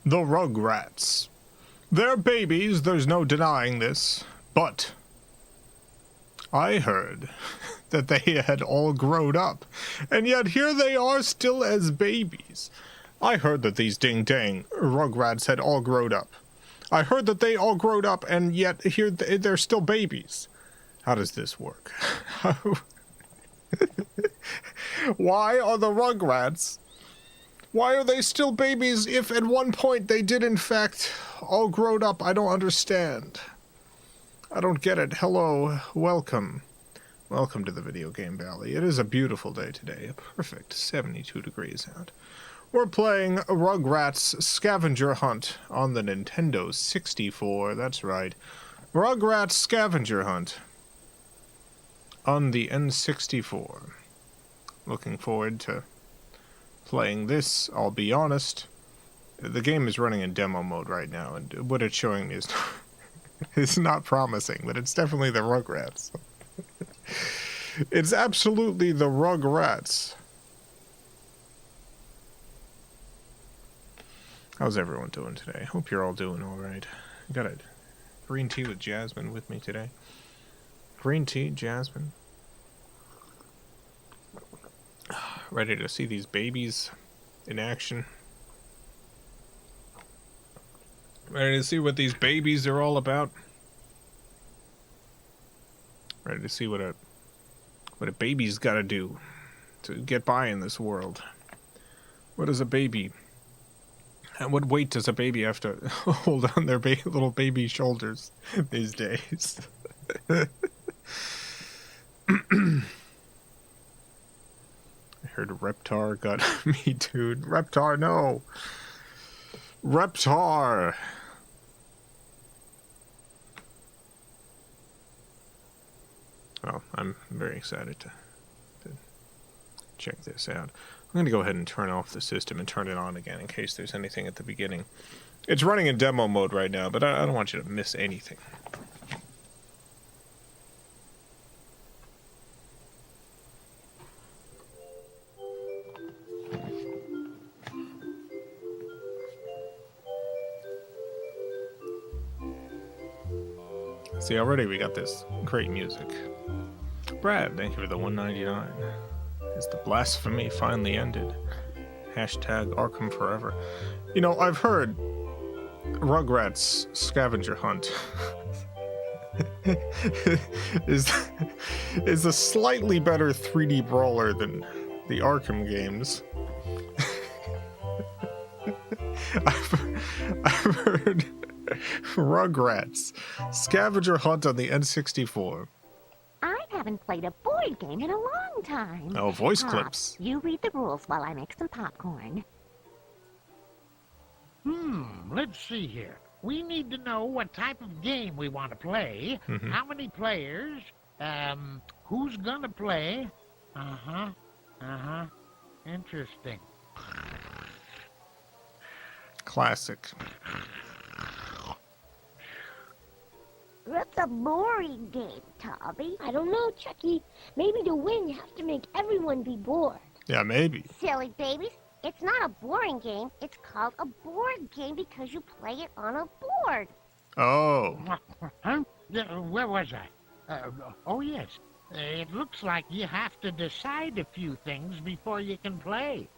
The Rugrats. They're babies, there's no denying this, but I heard that they had all grown up, and yet here they are still as babies. I heard that these ding-dang Rugrats had all grown up. I heard that they all grown up, and yet here they're still babies. How does this work? Why are the Rugrats? Why are they still babies if at one point they did in fact all grown up? I don't understand. I don't get it. Hello, welcome. Welcome to the Video Game Valley. It is a beautiful day today. A perfect 72 degrees out. We're playing Rugrats Scavenger Hunt on the Nintendo 64. That's right. Rugrats Scavenger Hunt on the N64. Looking forward to playing this. I'll be honest. The game is running in demo mode right now, and what it's showing me is it's not promising, but it's definitely the Rugrats. It's absolutely the Rugrats. How's everyone doing today? Hope you're all doing alright. Got a green tea with jasmine with me today. Green tea, jasmine. Ready to see these babies in action. Ready to see what these babies are all about. Ready to see what a baby's gotta do to get by in this world. What is a baby? And what weight does a baby have to hold on their little baby shoulders these days? I heard Reptar got me, dude. Reptar, no. Reptar. Well, I'm very excited to check this out. I'm going to go ahead and turn off the system and turn it on again in case there's anything at the beginning. It's running in demo mode right now, but I don't want you to miss anything. See, already we got this great music. Brad, thank you for the 199. Is the blasphemy finally ended? Hashtag Arkham Forever. You know, I've heard Rugrats Scavenger Hunt is a slightly better 3D brawler than the Arkham games. I've heard Rugrats Scavenger Hunt on the N64. I haven't played a board game in a long time. Oh, voice clips. You read the rules while I make some popcorn. Let's see here. We need to know what type of game we want to play, how many players, who's gonna play. Interesting. Classic. That's a boring game, Tommy. I don't know, Chucky. Maybe to win, you have to make everyone be bored. Yeah, maybe. Silly babies. It's not a boring game. It's called a board game because you play it on a board. Oh. Huh? Where was I? Oh, yes. It looks like you have to decide a few things before you can play.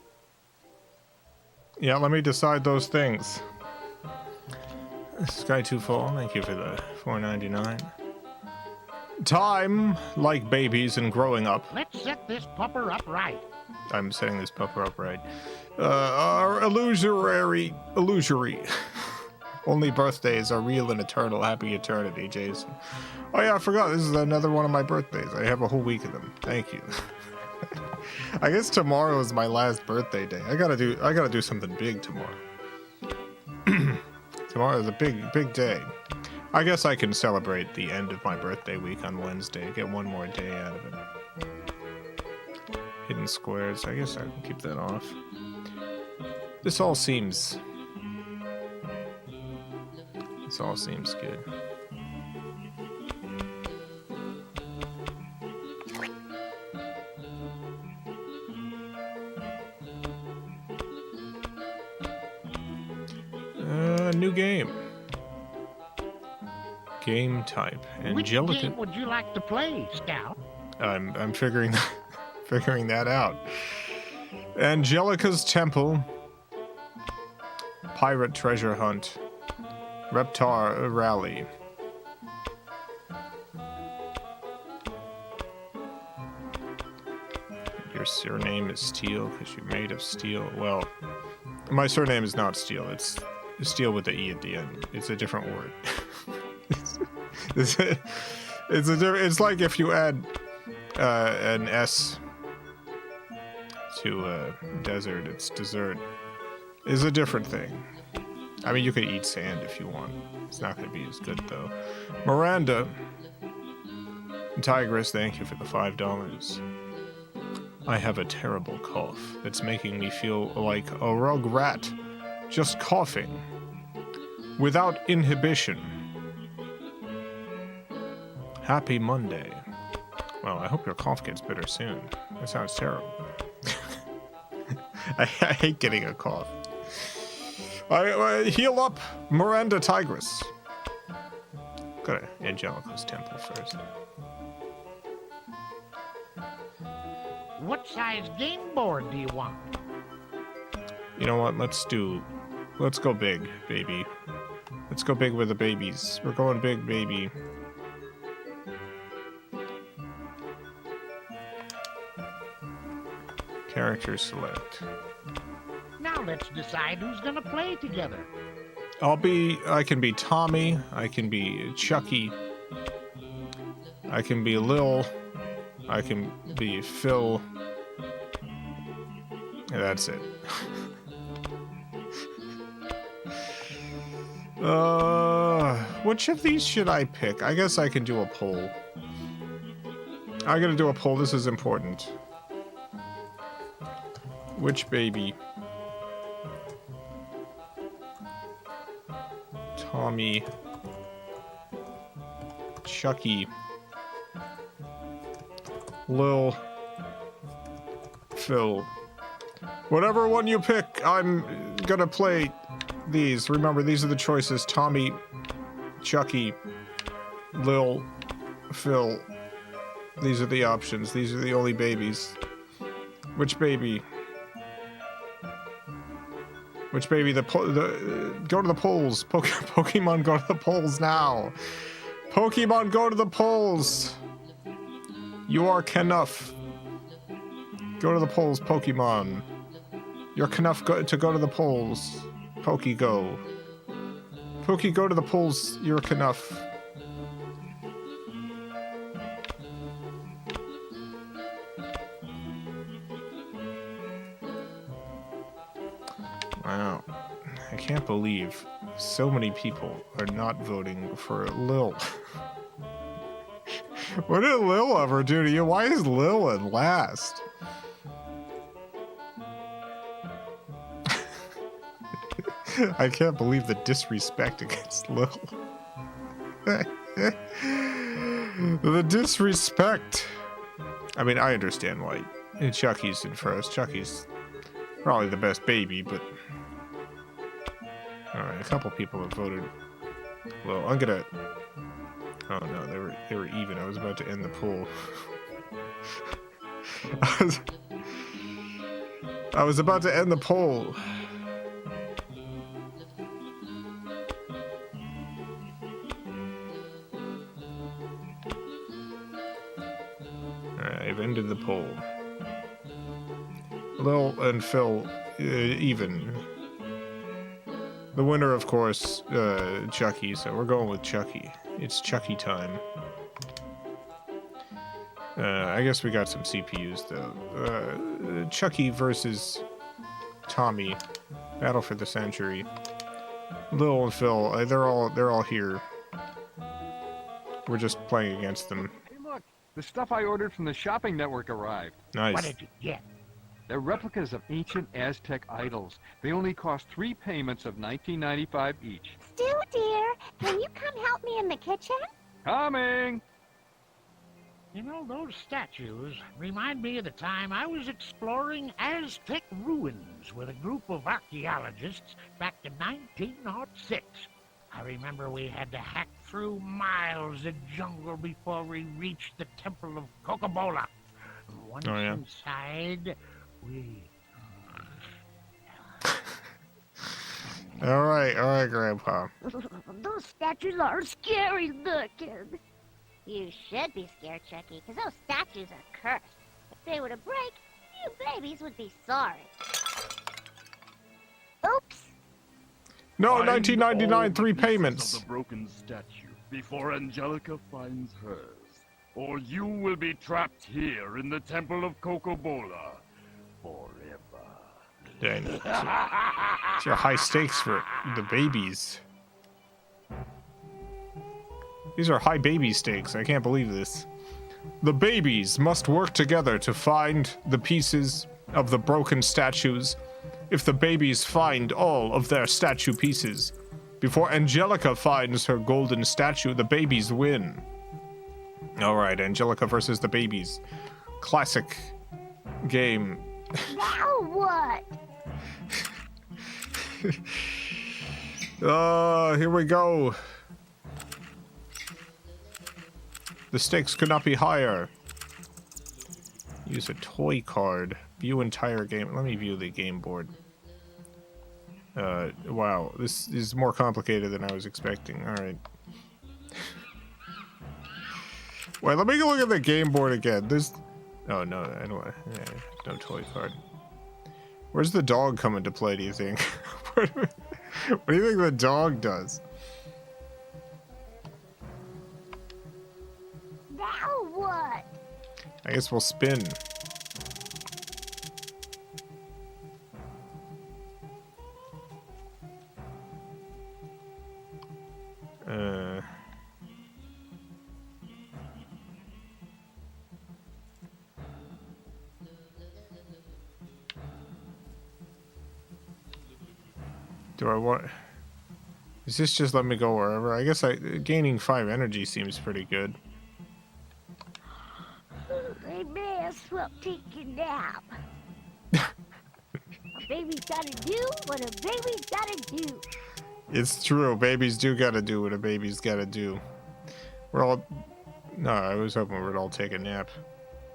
Yeah, let me decide those things. Sky Too Fall, thank you for the $4.99. Time, like babies and growing up. Let's set this pupper up right. I'm setting this pupper up right. Our illusory. Only birthdays are real and eternal. Happy eternity, Jason. Oh yeah, I forgot. This is another one of my birthdays. I have a whole week of them. Thank you. I guess tomorrow is my last birthday day. I gotta do something big tomorrow. Tomorrow is a big day. I guess I can celebrate the end of my birthday week on Wednesday. Get one more day out of it. Hidden squares. I guess I can keep that off. This all seems good. Game type. Which Angelica. game would you like to play, Scout? I'm figuring that out. Angelica's Temple. Pirate Treasure Hunt. Reptar Rally. Your surname is Steel because you're made of steel. Well, my surname is not Steel. It's Steel with the E at the end. It's a different word. It's like if you add an S to desert. It's dessert. Is a different thing. I mean, you could eat sand if you want. It's not going to be as good though. Miranda. Tigress, thank you for the $5. I have a terrible cough that's making me feel like a rugrat, just coughing, without inhibition. Happy Monday. Well, I hope your cough gets better soon. That sounds terrible. I hate getting a cough. I heal up, Miranda Tigress. Go to Angelica's Temple first. What size game board do you want? You know what? Let's go big, baby. Let's go big with the babies. We're going big, baby. Character select. Now let's decide who's gonna play together. I can be Tommy. I can be Chucky. I can be Lil. I can be Phil. And that's it. Which of these should I pick? I guess I can do a poll. I'm gonna do a poll. This is important. Which baby? Tommy. Chucky. Lil. Phil. Whatever one you pick, I'm gonna play these. Remember, these are the choices. Tommy, Chucky, Lil, Phil. These are the options. These are the only babies. Which baby? Which baby? Go to the polls. Pokemon, go to the polls now. Pokemon, go to the polls. You are Knuff. Go to the polls, Pokemon. You're Knuff to go to the polls. Pokey, go. Pokey, go to the polls. You're Knuff. Wow. I can't believe so many people are not voting for Lil. What did Lil ever do to you? Why is Lil at last? I can't believe the disrespect against Lil. The disrespect. I mean, I understand why Chucky's in first. Chucky's probably the best baby, but... Alright, a couple people have voted. Well, I'm gonna... Oh no, they were even. I was about to end the poll. I was about to end the poll. Alright, I've ended the poll. Lil and Phil, even. The winner, of course, Chucky, so we're going with Chucky. It's Chucky time. I guess we got some CPUs, though. Chucky versus Tommy. Battle for the century. Lil and Phil, they're all here. We're just playing against them. Hey, look, the stuff I ordered from the shopping network arrived. Nice. What did you get? They're replicas of ancient Aztec idols. They only cost 3 payments of $19.95 each. Stu, dear, can you come help me in the kitchen? Coming! You know, those statues remind me of the time I was exploring Aztec ruins with a group of archaeologists back in 1906. I remember we had to hack through miles of jungle before we reach the Temple of Coca-Cola. Once inside, we... All right, Grandpa. Those statues are scary looking. You should be scared, Chucky, because those statues are cursed. If they were to break, you babies would be sorry. Oops. No, Find 1999, all 3 the pieces payments. of the broken statue before Angelica finds hers, or you will be trapped here in the Temple of Coca-Cola forever. Dang. It's your high stakes for the babies. These are high baby stakes. I can't believe this. The babies must work together to find the pieces of the broken statues. If the babies find all of their statue pieces before Angelica finds her golden statue, the babies win. All right, Angelica versus the babies. Classic game. Now what? Here we go. The stakes could not be higher. Use a toy card. View entire game. Let me view the game board. Wow. This is more complicated than I was expecting. Alright. Wait, let me go look at the game board again. This... Oh, no. Anyway. Yeah, no toy card. Where's the dog come into play, do you think? What do you think the dog does? Now what? I guess we'll spin. Do I want... Is this just let me go wherever? I guess gaining 5 energy seems pretty good. They may as well take a nap. A baby's gotta do what a baby's gotta do. It's true. Babies do gotta do what a baby's gotta do. We're all... No, I was hoping we'd all take a nap.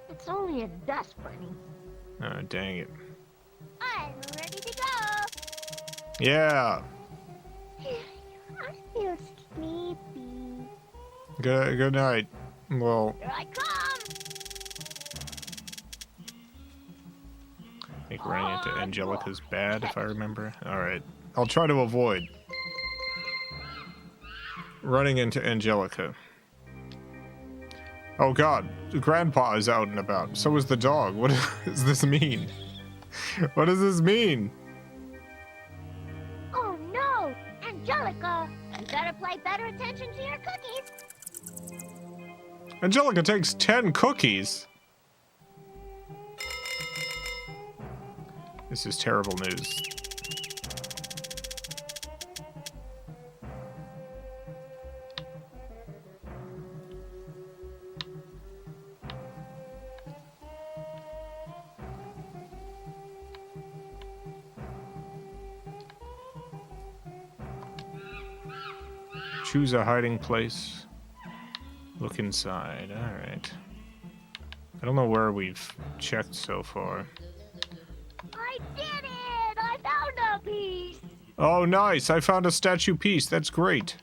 It's only a dust bunny. Oh, dang it. I'm ready to go. Yeah! I feel sleepy. Good night. Well, Here I come. I think running into Angelica's bad, if I remember. Alright. I'll try to avoid running into Angelica. Oh god, Grandpa is out and about. So is the dog. What does this mean? What does this mean? Oh no! Angelica! You better pay better attention to your cookies. Angelica takes 10 cookies. This is terrible news. Choose a hiding place. Look inside. Alright. I don't know where we've checked so far. I did it! I found a piece! Oh, nice! I found a statue piece. That's great.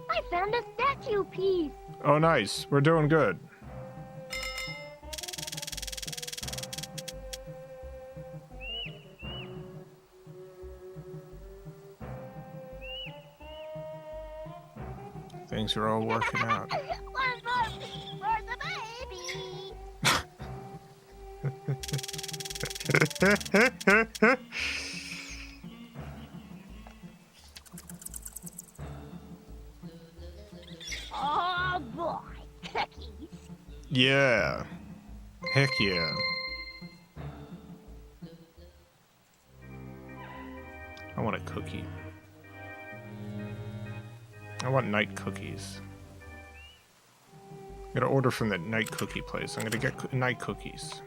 I found a statue piece! Oh, nice. We're doing good. Things are all working out. One more piece for the baby! Oh boy, cookies! Yeah. Heck yeah. I want a cookie. I want night cookies. I'm gonna order from the night cookie place. I'm gonna get night cookies.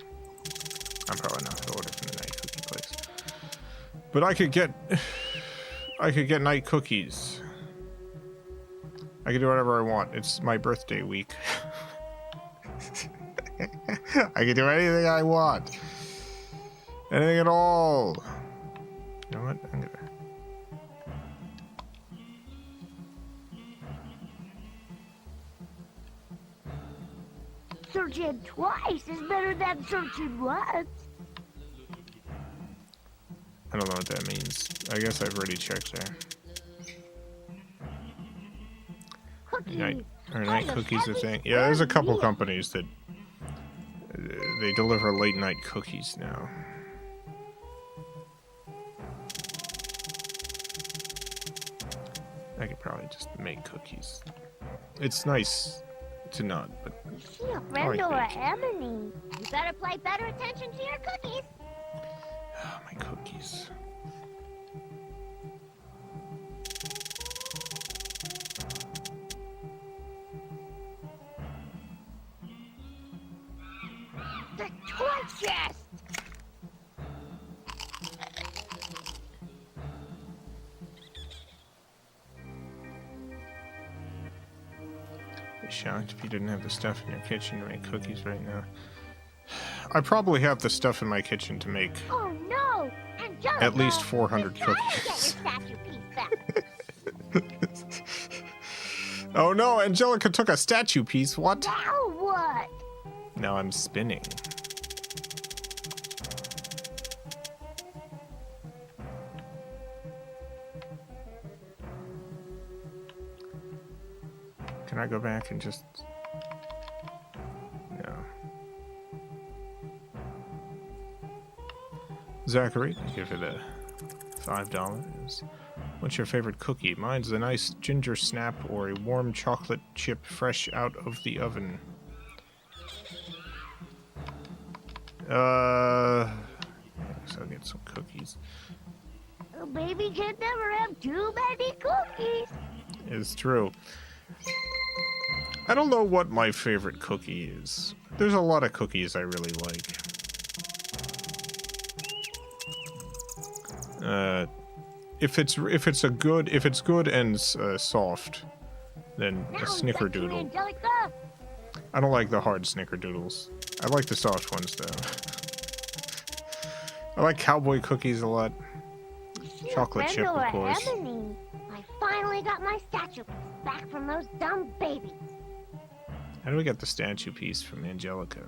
I'm probably not gonna order from the night cookie place. But I could get night cookies. I can do whatever I want. It's my birthday week. I can do anything I want. Anything at all. You know what? I'm gonna... Searching twice is better than searching once. I don't know what that means. I guess I've already checked there. Cookies. Night cookies a thing? Yeah, there's a couple companies that they deliver late night cookies now. I could probably just make cookies. It's nice to not, but Is she a friend like or baking. an enemy? You better pay better attention to your cookies. oh, my cookies. The toy chest. I'd be shocked if you didn't have the stuff in your kitchen to make cookies right now. I probably have the stuff in my kitchen to make Oh no! Angelica, at least 400 you gotta cookies. Get your statue piece back. Oh no, Angelica took a statue piece. What? Now what? Now I'm spinning. Can I go back and just... No. Zachary, give it a $5. What's your favorite cookie? Mine's a nice ginger snap or a warm chocolate chip fresh out of the oven. I guess I'll get some cookies. A baby can never have too many cookies. It's true. I don't know what my favorite cookie is. There's a lot of cookies I really like. If it's good and soft, then Now a it's back to snickerdoodle. Angelica. I don't like the hard snickerdoodles. I like the soft ones though. I like cowboy cookies a lot. Is she a Chocolate friend chip, or of an course. enemy? I finally got my statue piece back from those dumb babies. How do we get the statue piece from Angelica?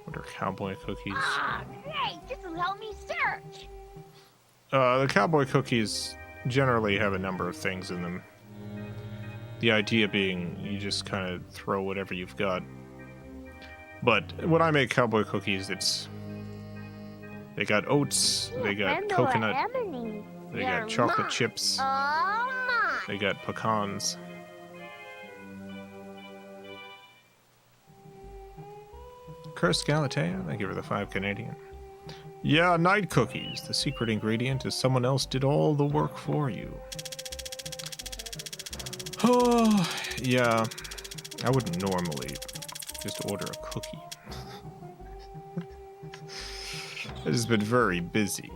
What are cowboy cookies? Ah, great! This will help me search. The cowboy cookies generally have a number of things in them. The idea being you just kind of throw whatever you've got. But when I make cowboy cookies, they got oats, they got Friend or coconut, enemy? they They're got chocolate mine. chips, All mine. they got pecans. Cursed Galatea, thank you for the 5 Canadian. Yeah, night cookies. The secret ingredient is someone else did all the work for you. Oh, yeah. I wouldn't normally just order a cookie. It has been very busy.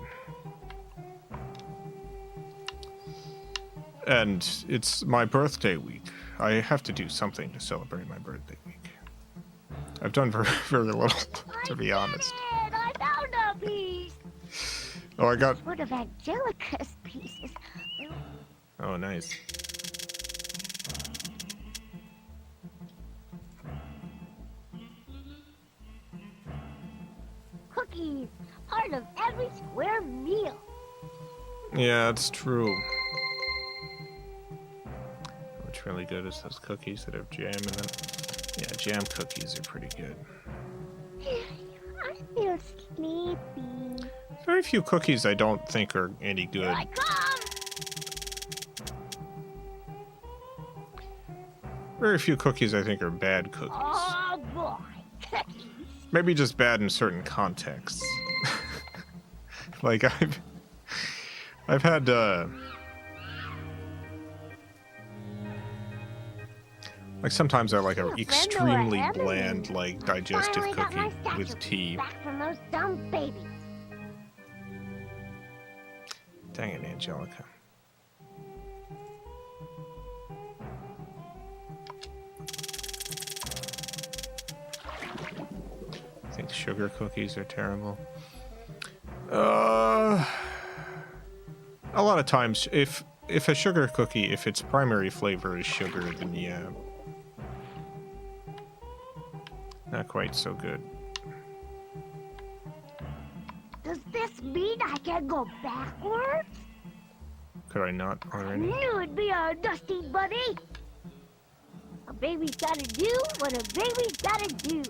And it's my birthday week. I have to do something to celebrate my birthday week. I've done very, very little, to be honest. I found a piece. Oh, I got... One of Angelica's pieces. Oh, nice. Cookies, part of every square meal. Yeah, it's true. What's really good is those cookies that have jam in them. Yeah, jam cookies are pretty good. I feel sleepy. Very few cookies I don't think are any good. Here I come. Very few cookies I think are bad cookies. Oh boy. Cookies. Maybe just bad in certain contexts. Like I've had like sometimes I like an extremely bland like digestive Finally got my cookie with statue tea. back from those dumb babies. Dang it, Angelica. I think sugar cookies are terrible. A lot of times, if a sugar cookie, if its primary flavor is sugar, then yeah, not quite so good. Does this mean I can go backwards? Could I not already? Knew it'd be a dusty bunny. A baby's gotta do what a baby's gotta do.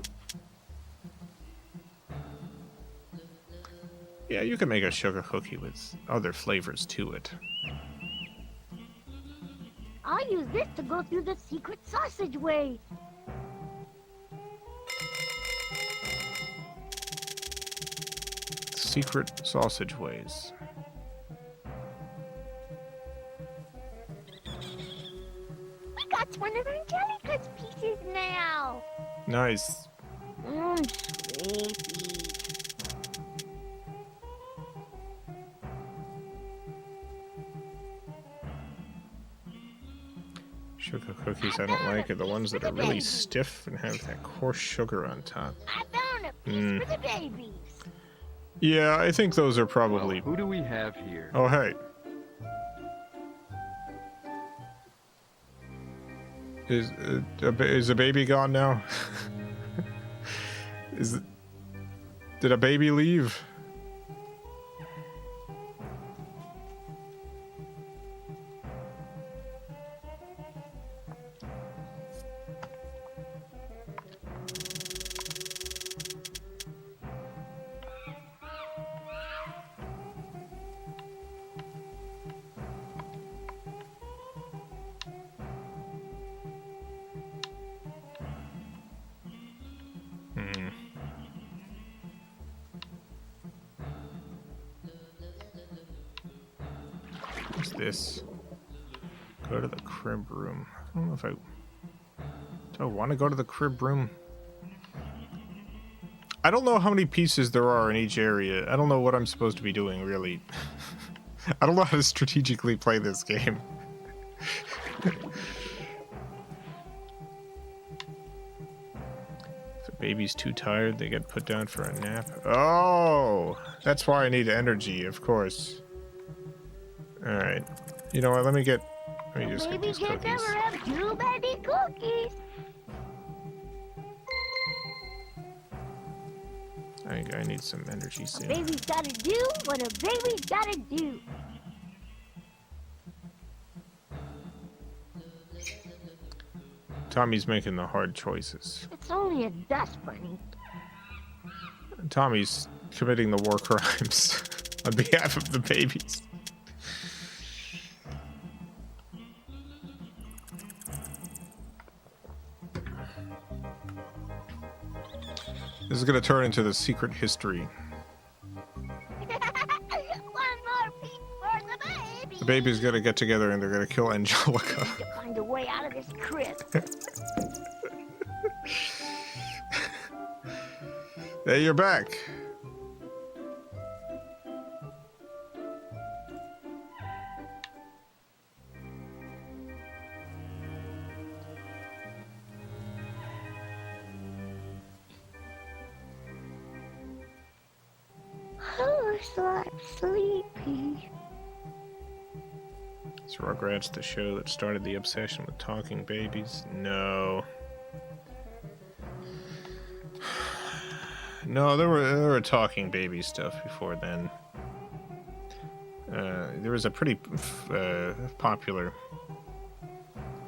Yeah, you can make a sugar cookie with other flavors to it. I'll use this to go through the secret sausage way. Secret sausage ways. We got one of Angelica's pieces now. Nice. Sleepy. Sugar cookies I don't like are the ones that are really stiff and have that coarse sugar on top. I found a piece for the babies. Yeah, I think those are probably... Who do we have here? Oh, hey. Is a baby gone now? Did a baby leave? What's this? Go to the crib room. I don't know if do I want to go to the crib room? I don't know how many pieces there are in each area. I don't know what I'm supposed to be doing, really. I don't know how to strategically play this game. If the baby's too tired, they get put down for a nap. Oh! That's why I need energy, of course. Alright. You know what, let me just get Baby these can cookies. never have too many cookies. I need some energy soon. Baby's gotta do what a baby's gotta do. Tommy's making the hard choices. It's only a dust bunny. Tommy's committing the war crimes on behalf of the babies. This is going to turn into the secret history. One more piece for the baby. The baby's going to get together and they're going to kill Angelica. To find a way out of this crib. Hey, you're back. Oh, so I'm sleepy. Is Rugrats the show that started the obsession with talking babies? No. No, there were talking baby stuff before then. There was a pretty popular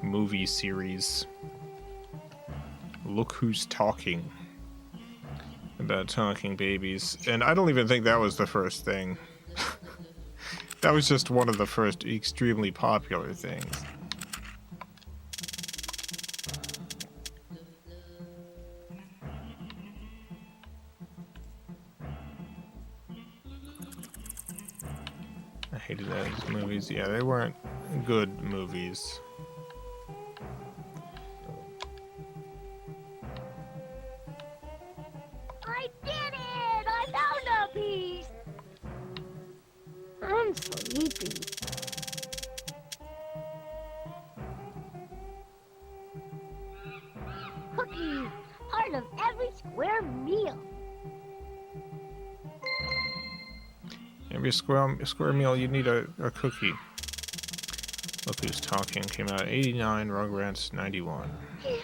movie series, Look Who's Talking, about talking babies, and I don't even think that was the first thing. That was just one of the first extremely popular things. hated those movies. Yeah, they weren't good movies. I did it! I found a piece! I'm sleepy. Cookies, part of every square meal. Every square meal, you need a cookie. Look Who's Talking came out 89, Rugrats 91. I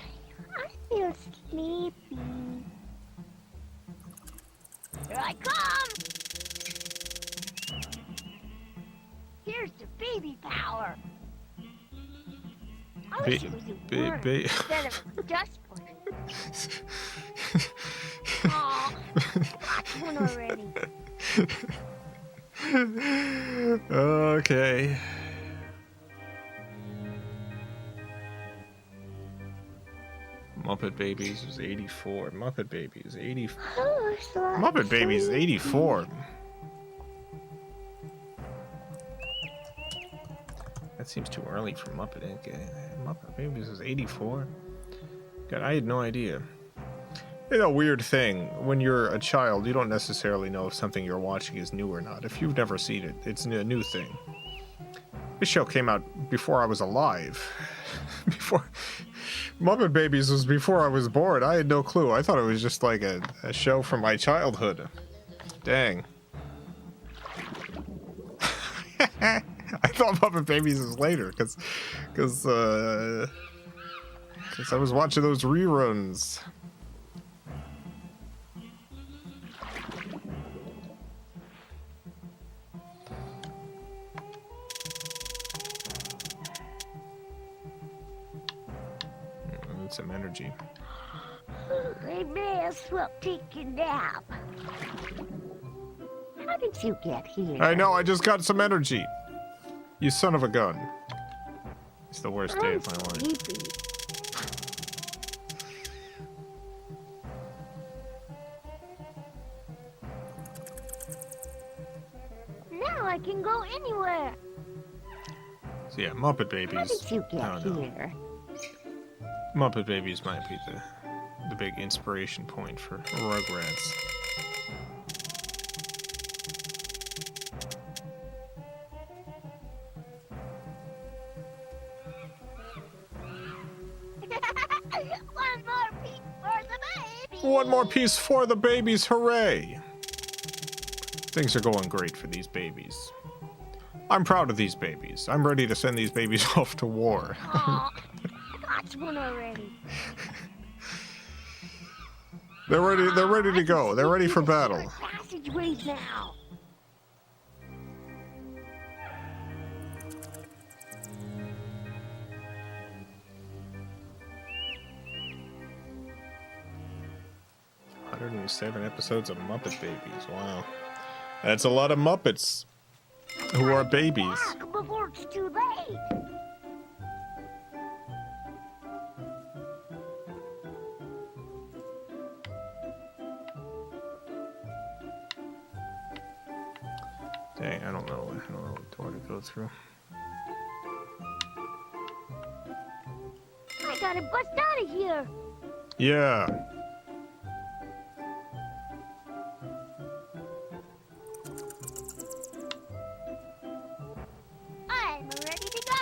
feel sleepy. Here I come! Here's the baby power. I wish it was a word instead of a dust bunny. Aw, got one already. Okay. Muppet Babies was 84. Muppet Babies 84. Muppet Babies 84. That seems too early for Muppet Inc. Muppet Babies was 84. God, I had no idea. It's a weird thing. When you're a child, you don't necessarily know if something you're watching is new or not. If you've never seen it, it's a new thing. This show came out before I was alive. Before Muppet Babies was before I was born. I had no clue. I thought it was just like a show from my childhood. Dang. I thought Muppet Babies was later because I was watching those reruns. Some energy. I may as well take a nap. How did you get here? I know, I just got some energy. You son of a gun. It's the worst day of my life. Sleepy. Now I can go anywhere. So yeah, Muppet How Babies. did you get I don't know. here? Muppet Babies might be the big inspiration point for Rugrats. One more piece for the baby. One more piece for the babies, hooray! Things are going great for these babies. I'm proud of these babies. I'm ready to send these babies off to war. Aw, got one already. They're ready to go. They're ready for battle. Passageways now. Seven episodes of Muppet Babies. Wow. That's a lot of Muppets who are babies. Back before it's too late. Dang, I don't know what door to go through. I gotta bust out of here. Yeah. I'm ready to go.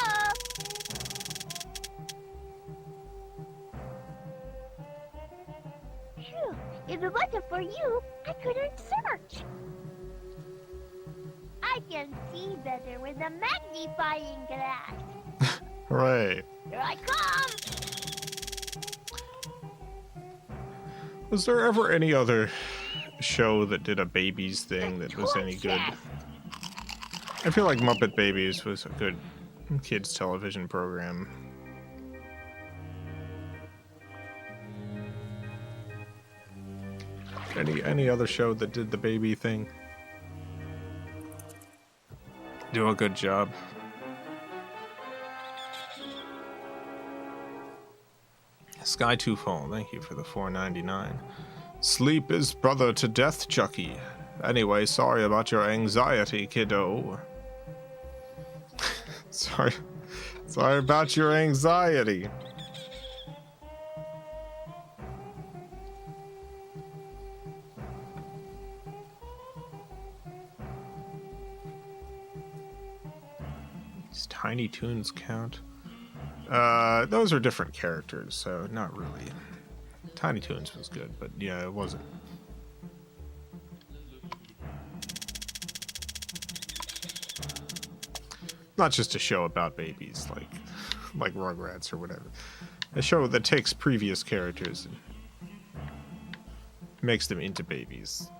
Phew, if it wasn't for you, I couldn't search. I can see better with a magnifying glass. Hooray. Here I come. Was there ever any other show that did a babies thing that was any good? Chest. I feel like Muppet Babies was a good kids television program. Any other show that did the baby thing? Do a good job. Sky Two Fall, thank you for the $4.99. Sleep is brother to death, Chucky. Anyway, sorry about your anxiety, kiddo. Sorry. Sorry about your anxiety. These Tiny Toons count. Those are different characters, so not really. Tiny Toons was good, but yeah, it wasn't. Not just a show about babies, like Rugrats or whatever. A show that takes previous characters and makes them into babies.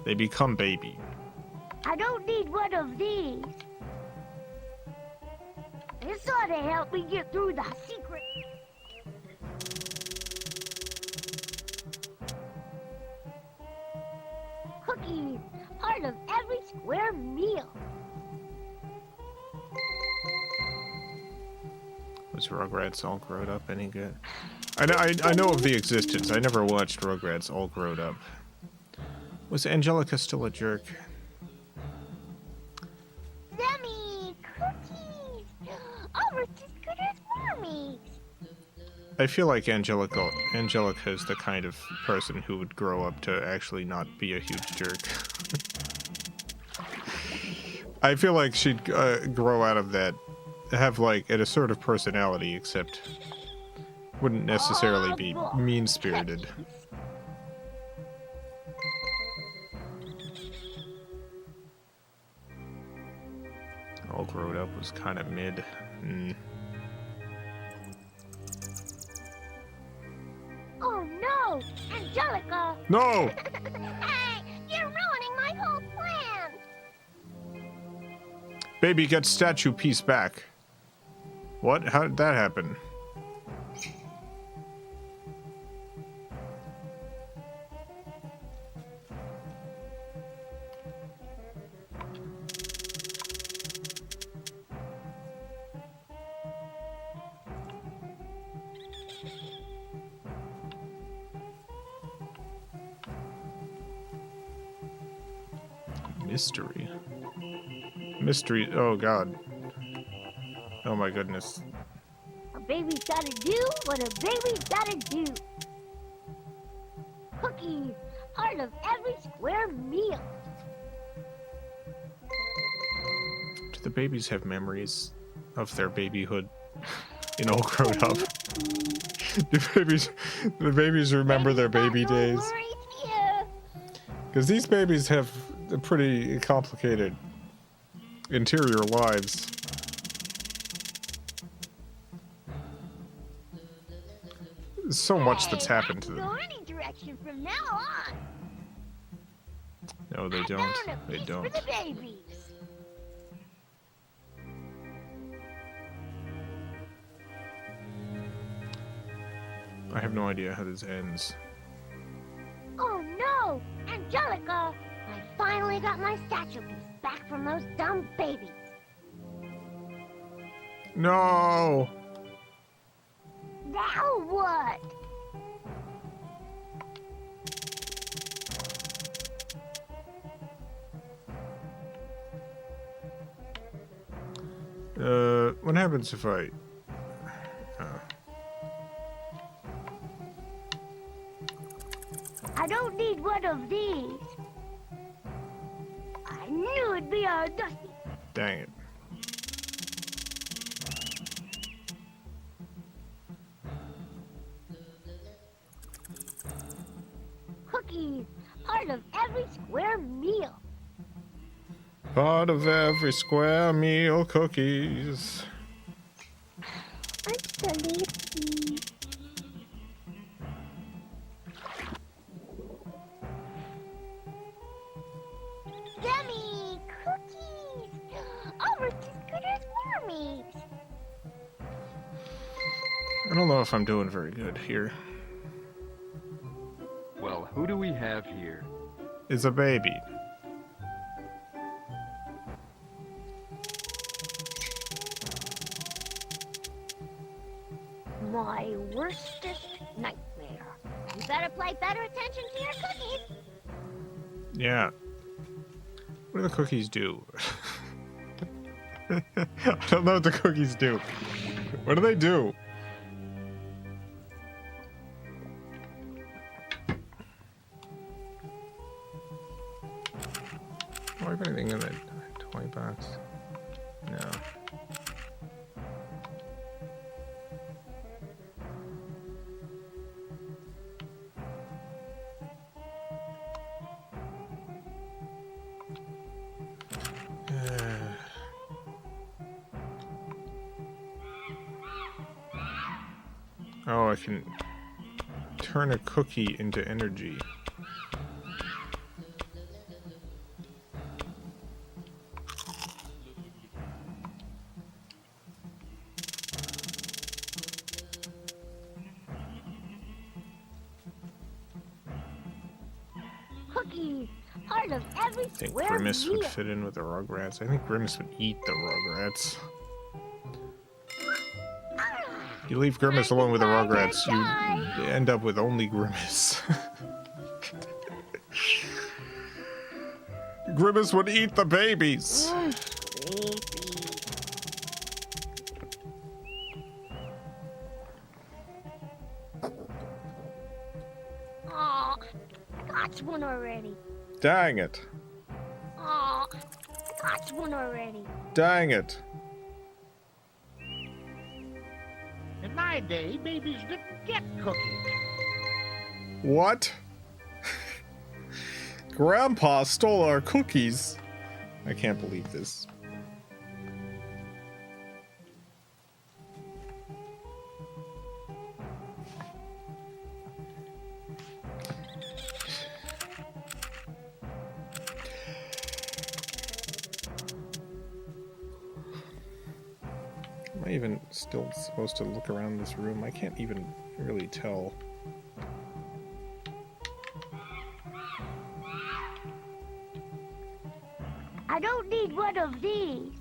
They become baby. I don't need one of these. This ought to help me get through the secret. Cookies, part of every square meal. Was Rugrats All Grown Up any good? I know of the existence. I never watched Rugrats All Grown Up. Was Angelica still a jerk? Yummy cookies! Almost as good as Mommy's. I feel like Angelica is the kind of person who would grow up to actually not be a huge jerk. I feel like she'd grow out of that, have like an assertive personality, except wouldn't necessarily be mean-spirited. All Grown Up was kind of mid. Oh no! Angelica! No! Hey! You're ruining my whole plan! Baby gets statue piece back. What? How did that happen? Mystery. Mystery. Oh, God. Oh, my goodness. A baby's gotta do what a baby's gotta do. Cookies, part of every square meal. Do the babies have memories of their babyhood in All Grown Up? Do babies remember their baby Got no days? worries here. Because these babies have pretty complicated interior lives. There's so much that's happened to I them. can go any direction from now on. No, they I don't. found a They piece don't. For the babies. I have no idea how this ends. Oh no! Angelica! I finally got my statue piece back from those dumb babies. No! Now what? What happens if I... I don't need one of these. I knew it'd be our Dusty. Dang it. Cookies, part of every square meal. Part of every square meal, cookies. I'm sleepy. Yummy cookies! Almost as good as Mommy's. I don't know if I'm doing very good here. Well, who do we have here? It's a baby. My worstest nightmare. You better pay better attention to your cookies. Yeah. What do the cookies do? I don't know what the cookies do. What do they do? Do I have anything in it? $20. No. Oh, I can turn a cookie into energy. Cookies, part of every I think square Grimace meal. would fit in with the Rugrats. I think Grimace would eat the Rugrats. You leave Grimace alone with the Rugrats, you end up with only Grimace. Grimace would eat the babies. Aw, got one already. Dang it. Aw, got one already. Dang it. In my day, babies didn't get cookies. What? Grandpa stole our cookies. I can't believe this. Am I even still supposed to look around this room? I can't even really tell. I don't need one of these.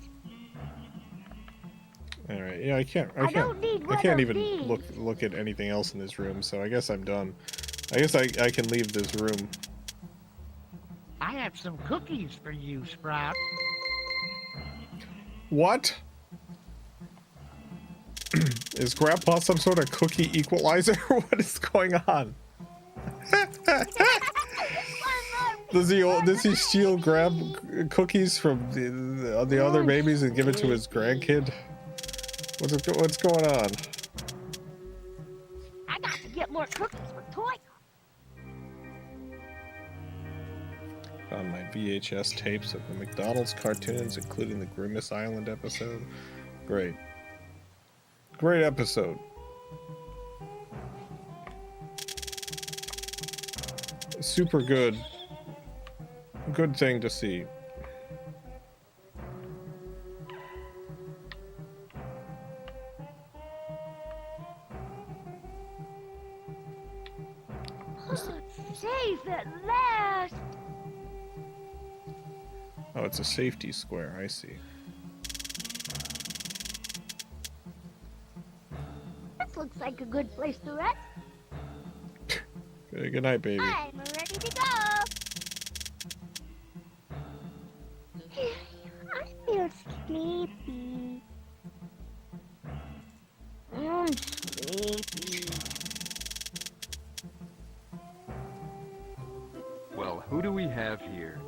All right, yeah, I can't don't need one can't of even these. look at anything else in this room. So I guess I'm done. I guess I can leave this room. I have some cookies for you, Sprout. What? Is Grandpa some sort of cookie equalizer? What is going on? Does he steal grab cookies from the other babies and give it to his grandkid? What's going on? I got to get more cookies for toy. On my VHS tapes of the McDonald's cartoons, including the Grimace Island episode. Great. Great episode. Super good. Good thing to see. Safe at last. Oh, it's a safety square. I see. This looks like a good place to rest. Good night, baby. I'm ready to go. I feel sleepy. I'm sleepy. Well, who do we have here?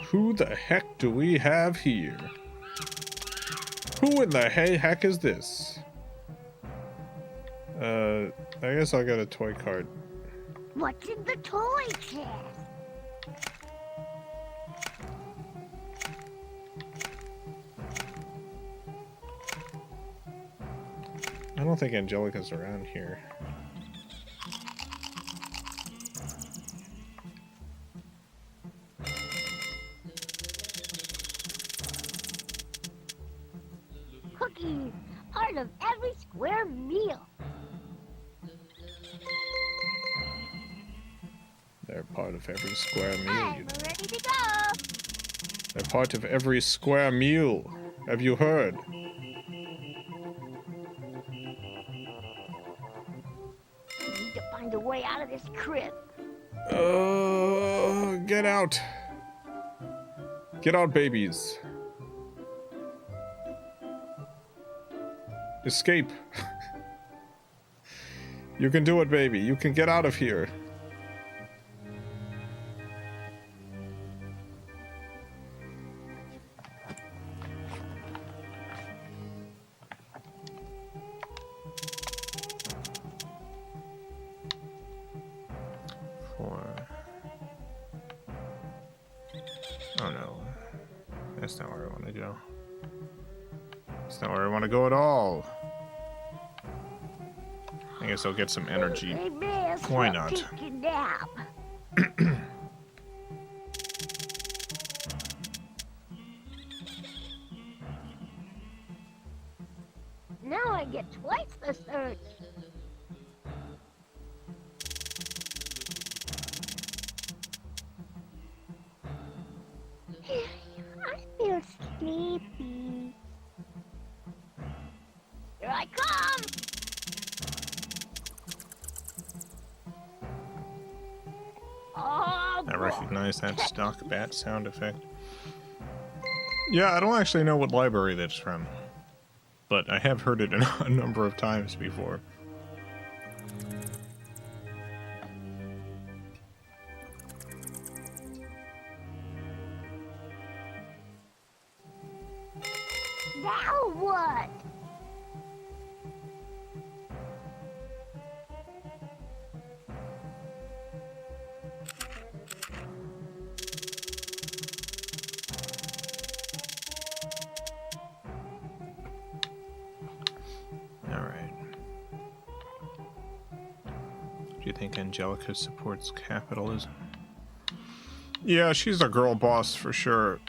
Who the heck do we have here? Who in the heck is this? I guess I'll get a toy card. What's in the toy chest? I don't think Angelica's around here. Cookies, part of every square meal. They're part of every square meal. I'm ready to go. They're part of every square meal. Have you heard? way out of this crib. Get out. Get out, babies. Escape. You can do it, baby. You can get out of here. Oh no. That's not where I want to go. That's not where I want to go at all. I guess I'll get some energy. Hey, miss, Why we'll not? take a nap. Now I get twice the search. I feel sleepy. Here I come! Oh, I recognize that stock bat sound effect. Yeah, I don't actually know what library that's from, but I have heard it a number of times before. now what? Do you think Angelica supports capitalism? Yeah, she's a girl boss for sure.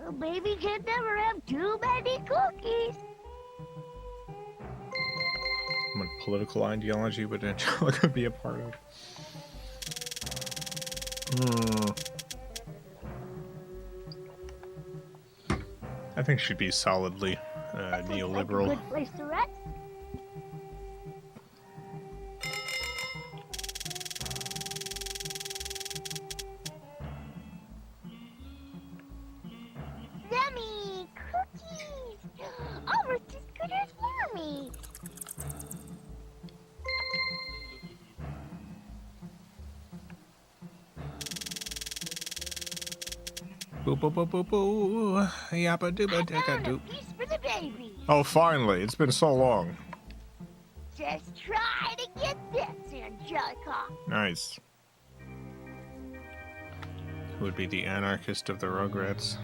A baby can never have too many cookies. What political ideology would Angelica be a part of? I think she'd be solidly neoliberal. Like a good place to rest. Yummy cookies! Almost as good as yummy. Boo boo boo boo boo. Yappa dooba dicka doop. Piece for the baby. Oh, finally! It's been so long. Just try to get this, Angelica. Nice. Who would be the anarchist of the Rugrats?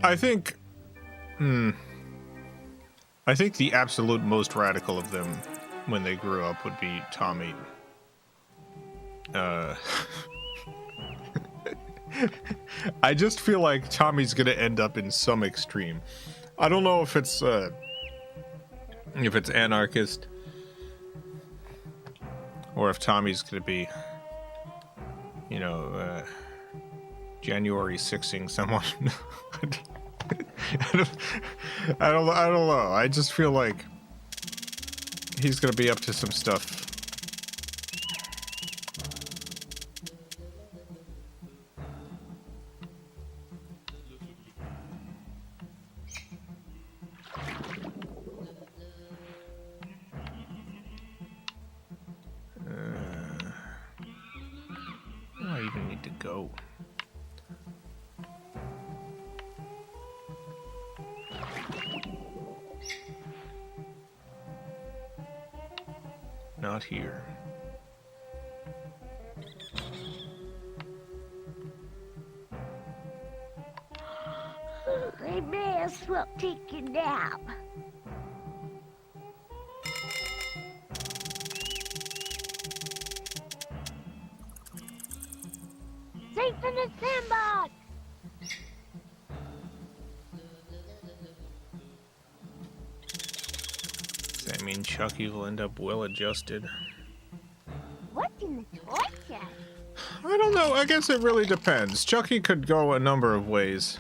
I think... I think the absolute most radical of them, when they grew up, would be Tommy. I just feel like Tommy's gonna end up in some extreme. I don't know if it's anarchist, or if Tommy's gonna be, you know, January 6ing someone. I don't know. I just feel like he's gonna be up to some stuff. Where do I even need to go? Not here. I may as well take a nap. Safe in the sandbox. Chucky will end up well adjusted. What's in the toy chest? I don't know. I guess it really depends. Chucky could go a number of ways.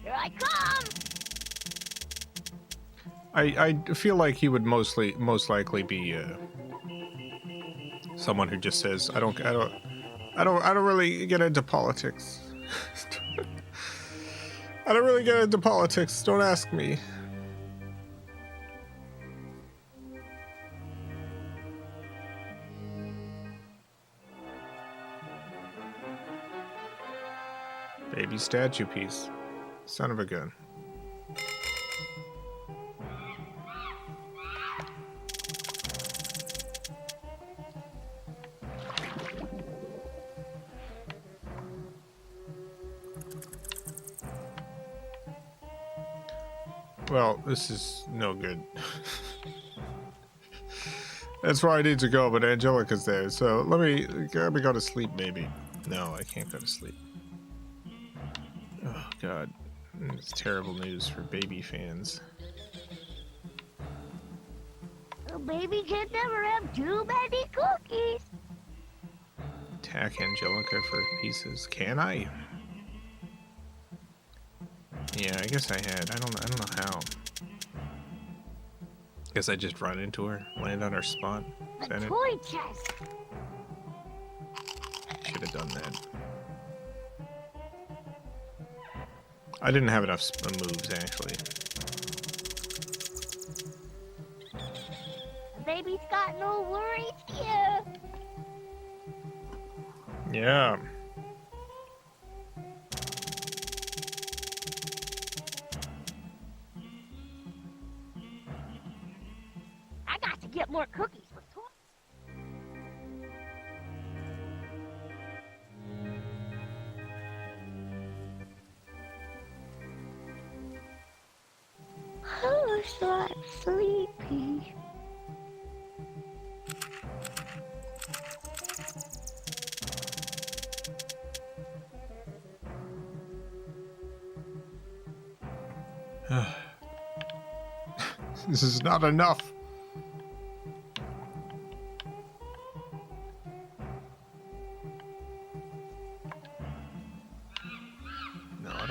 Here I come! I feel like he would most likely be someone who just says, I don't really get into politics. I don't really get into politics. Don't ask me. Baby statue piece. Son of a gun. Well, this is no good. That's where I need to go, but Angelica's there. So let me go to sleep, maybe. No, I can't go to sleep. Oh, God. It's terrible news for baby fans. A baby can never have too many cookies. Attack Angelica for pieces. Can I? Yeah, I guess I had. I don't know how. Guess I just run into her, land on her spot. Is A that it? toy chest. Should have done that. I didn't have enough moves, actually. A baby's got no worries here. Yeah. I got to get more cookies with toys. Oh, so I'm sleepy. This is not enough. No, I don't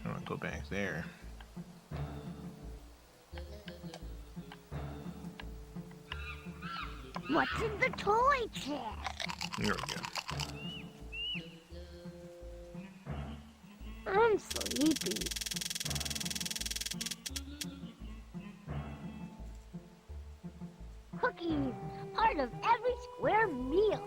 want to go back there. What's in the toy chest? Here we go. I'm sleepy. Cookies, part of every square meal.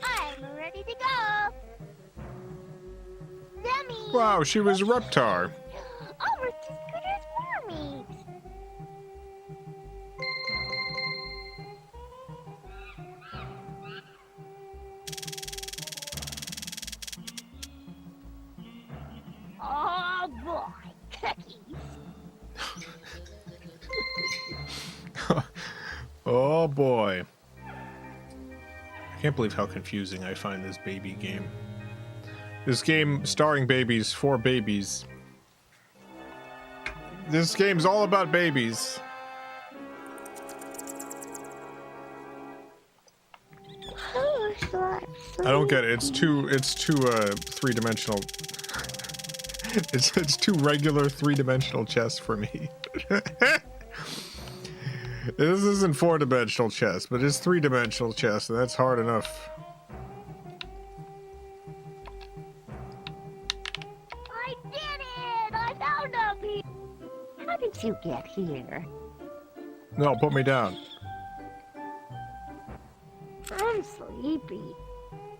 I'm ready to go. Yummy. Wow, she was a Reptar. Almost as good as mermaids. Oh boy, cookies. Oh boy. I can't believe how confusing I find this baby game. This game starring babies for babies. This game's all about babies. Oh, so I'm I don't get it. It's too three-dimensional. It's too regular three-dimensional chess for me. This isn't four-dimensional chess, but it's three-dimensional chess, and that's hard enough. I did it! I found a piece. How did you get here? No, put me down. I'm sleepy.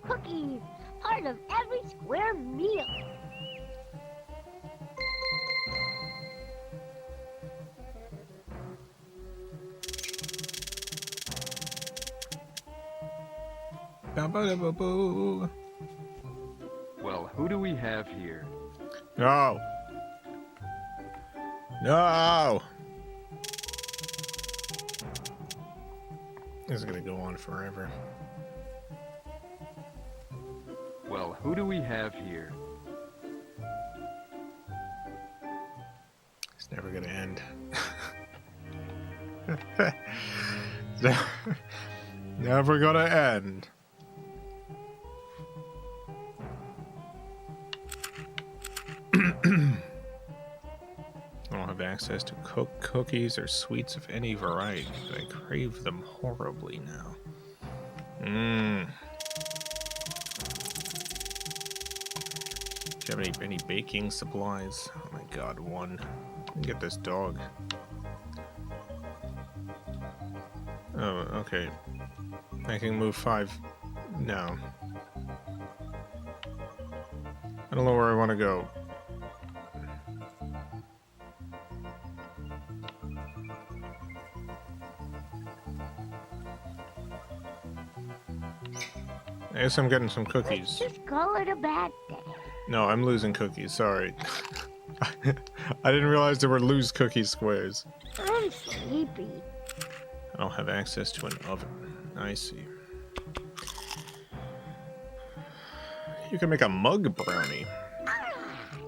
Cookies, part of every square meal. Ba-ba-da-ba-boo. Well, who do we have here? No. No. This is gonna go on forever. Well, who do we have here? never gonna end. Never gonna end. I don't have access to cookies or sweets of any variety, but I crave them horribly now. Mmm. Do you have any baking supplies? Oh my god, one. Let me get this dog. Oh, okay. I can move 5 now. I don't know where I want to go. I guess I'm getting some cookies. Let's just call it a bad day. No, I'm losing cookies, sorry. I didn't realize there were lose cookie squares. I'm sleepy. I don't have access to an oven. I see. You can make a mug brownie.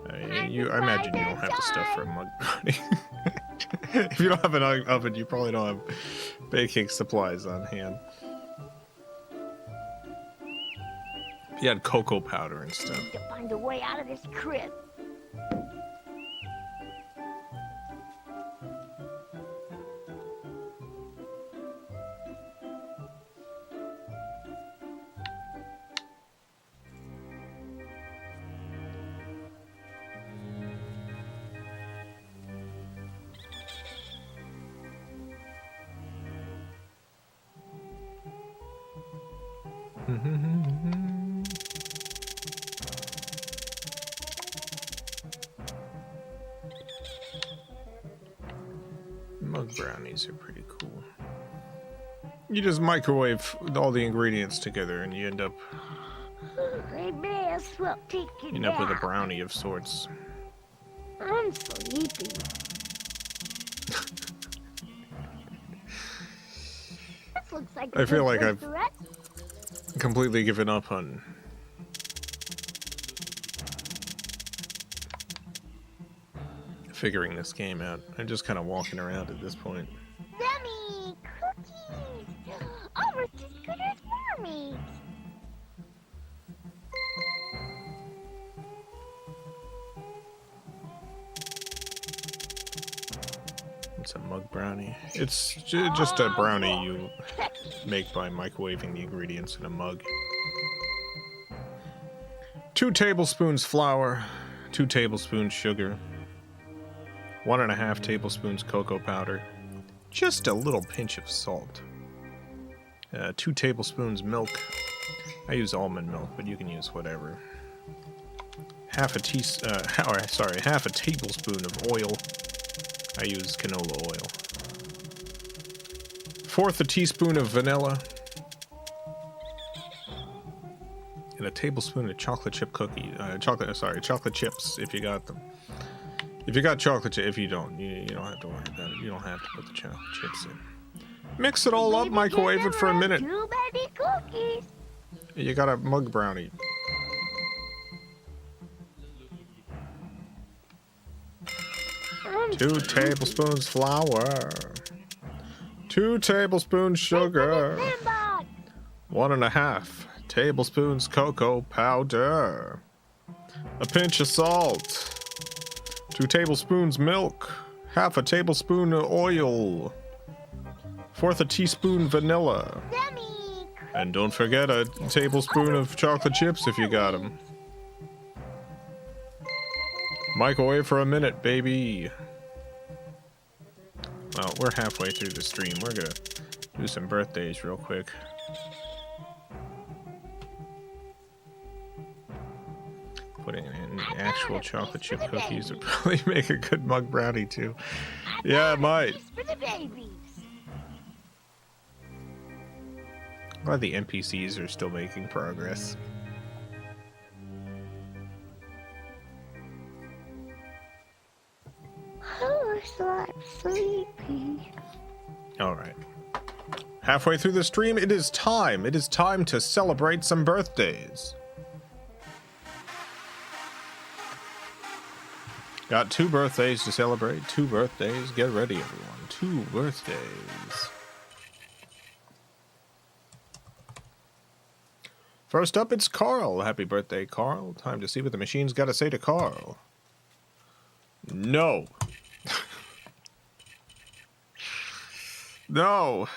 I imagine you don't have the stuff for a mug brownie. If you don't have an oven, you probably don't have baking supplies on hand. If you had cocoa powder and stuff. To find a way out of this crib. Mug brownies are pretty cool. You just microwave all the ingredients together and you end up I may as well take it with a down. brownie of sorts. I'm sleepy. This looks like a I feel good like I've restaurant. completely given up on figuring this game out. I'm just kind of walking around at this point. Yummy cookies! Almost as good as Mommy's. It's a mug brownie. It's just a brownie you make by microwaving the ingredients in a mug. 2 tablespoons flour, 2 tablespoons sugar, 1.5 tablespoons cocoa powder, just a little pinch of salt, 2 tablespoons milk. I use almond milk, but you can use whatever. Half a tablespoon of oil. I use canola oil. 1/4 a teaspoon of vanilla. And a tablespoon of chocolate chip chocolate chips if you got them. If you got chocolate chip, if you don't, you don't have to worry about it. You don't have to put the chocolate chips in. Mix it all up, microwave it for a minute. Too many cookies. You got a mug brownie. I'm 2 tablespoons flour. 2 tablespoons sugar. 1.5 tablespoons cocoa powder. A pinch of salt. 2 tablespoons milk. 1/2 a tablespoon of oil. 1/4 a teaspoon vanilla. Yummy. And don't forget a tablespoon of chocolate chips if you got them. Microwave for a minute, baby. Well, we're halfway through the stream. We're gonna do some birthdays real quick. Putting in actual chocolate chip cookies would probably make a good mug brownie too. Yeah, it might. For the babies. Glad the NPCs are still making progress. Oh, so I'm sleepy. Alright. Halfway through the stream, it is time. It is time to celebrate some birthdays. Got 2 birthdays to celebrate. 2 birthdays. Get ready, everyone. 2 birthdays. First up, it's Carl. Happy birthday, Carl. Time to see what the machine's got to say to Carl. No. No.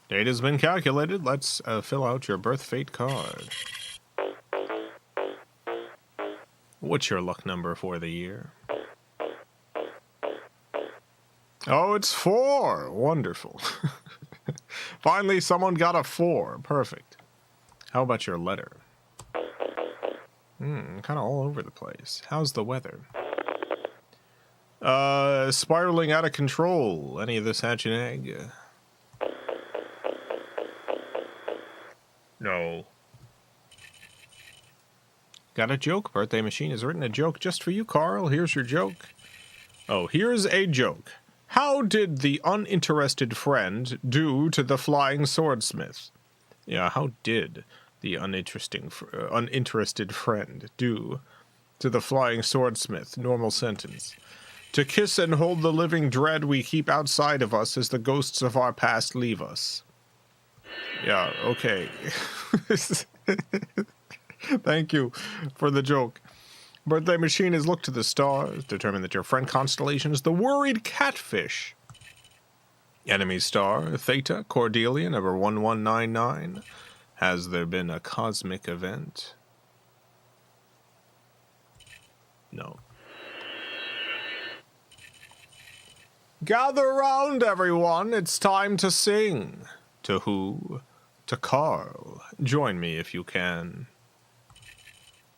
Date has been calculated. Let's fill out your birth fate card. What's your luck number for the year? Oh, it's 4. Wonderful. Finally, someone got a 4. Perfect. How about your letter? Kind of all over the place. How's the weather? Spiraling out of control. Any of this hatch an egg? No. Got a joke? Birthday machine has written a joke just for you, Carl. Here's your joke. Oh, here's a joke. How did the uninterested friend do to the flying swordsmith? Yeah, how did the uninterested friend do to the flying swordsmith? Normal sentence. To kiss and hold the living dread we keep outside of us as the ghosts of our past leave us. Yeah, okay. Thank you for the joke. Birthday machine has looked to the stars, determined that your friend constellation is the worried catfish. Enemy star, Theta, Cordelia, number 1199. Has there been a cosmic event? No. Gather round, everyone. It's time to sing. To who? To Carl. Join me if you can.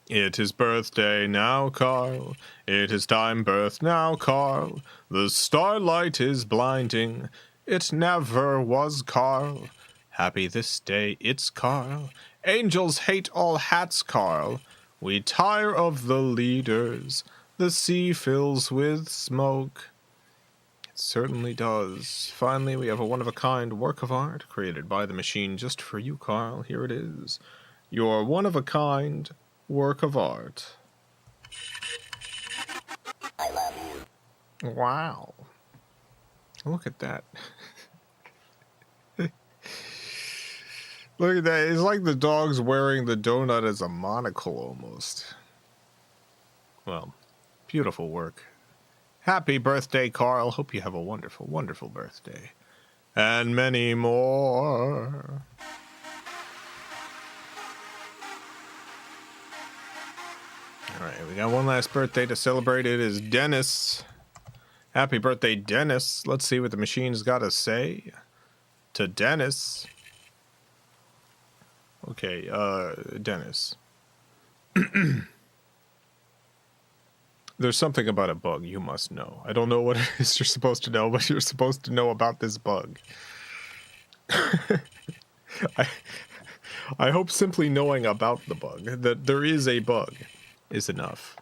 It is birthday now, Carl. It is time birth now, Carl. The starlight is blinding. It never was, Carl. Happy this day, it's Carl. Angels hate all hats, Carl. We tire of the leaders. The sea fills with smoke. It certainly does. Finally, we have a one-of-a-kind work of art created by the machine just for you, Carl. Here it is. Your one-of-a-kind work of art. I love you. Wow. Look at that. Look at that. It's like the dog's wearing the donut as a monocle almost. Well, beautiful work. Happy birthday, Carl. Hope you have a wonderful, wonderful birthday. And many more. Alright, we got one last birthday to celebrate. It is Dennis. Happy birthday, Dennis. Let's see what the machine's got to say to Dennis. Okay, Dennis. There's something about a bug you must know. I don't know what it is you're supposed to know, but you're supposed to know about this bug. I hope simply knowing about the bug, that there is a bug, is enough.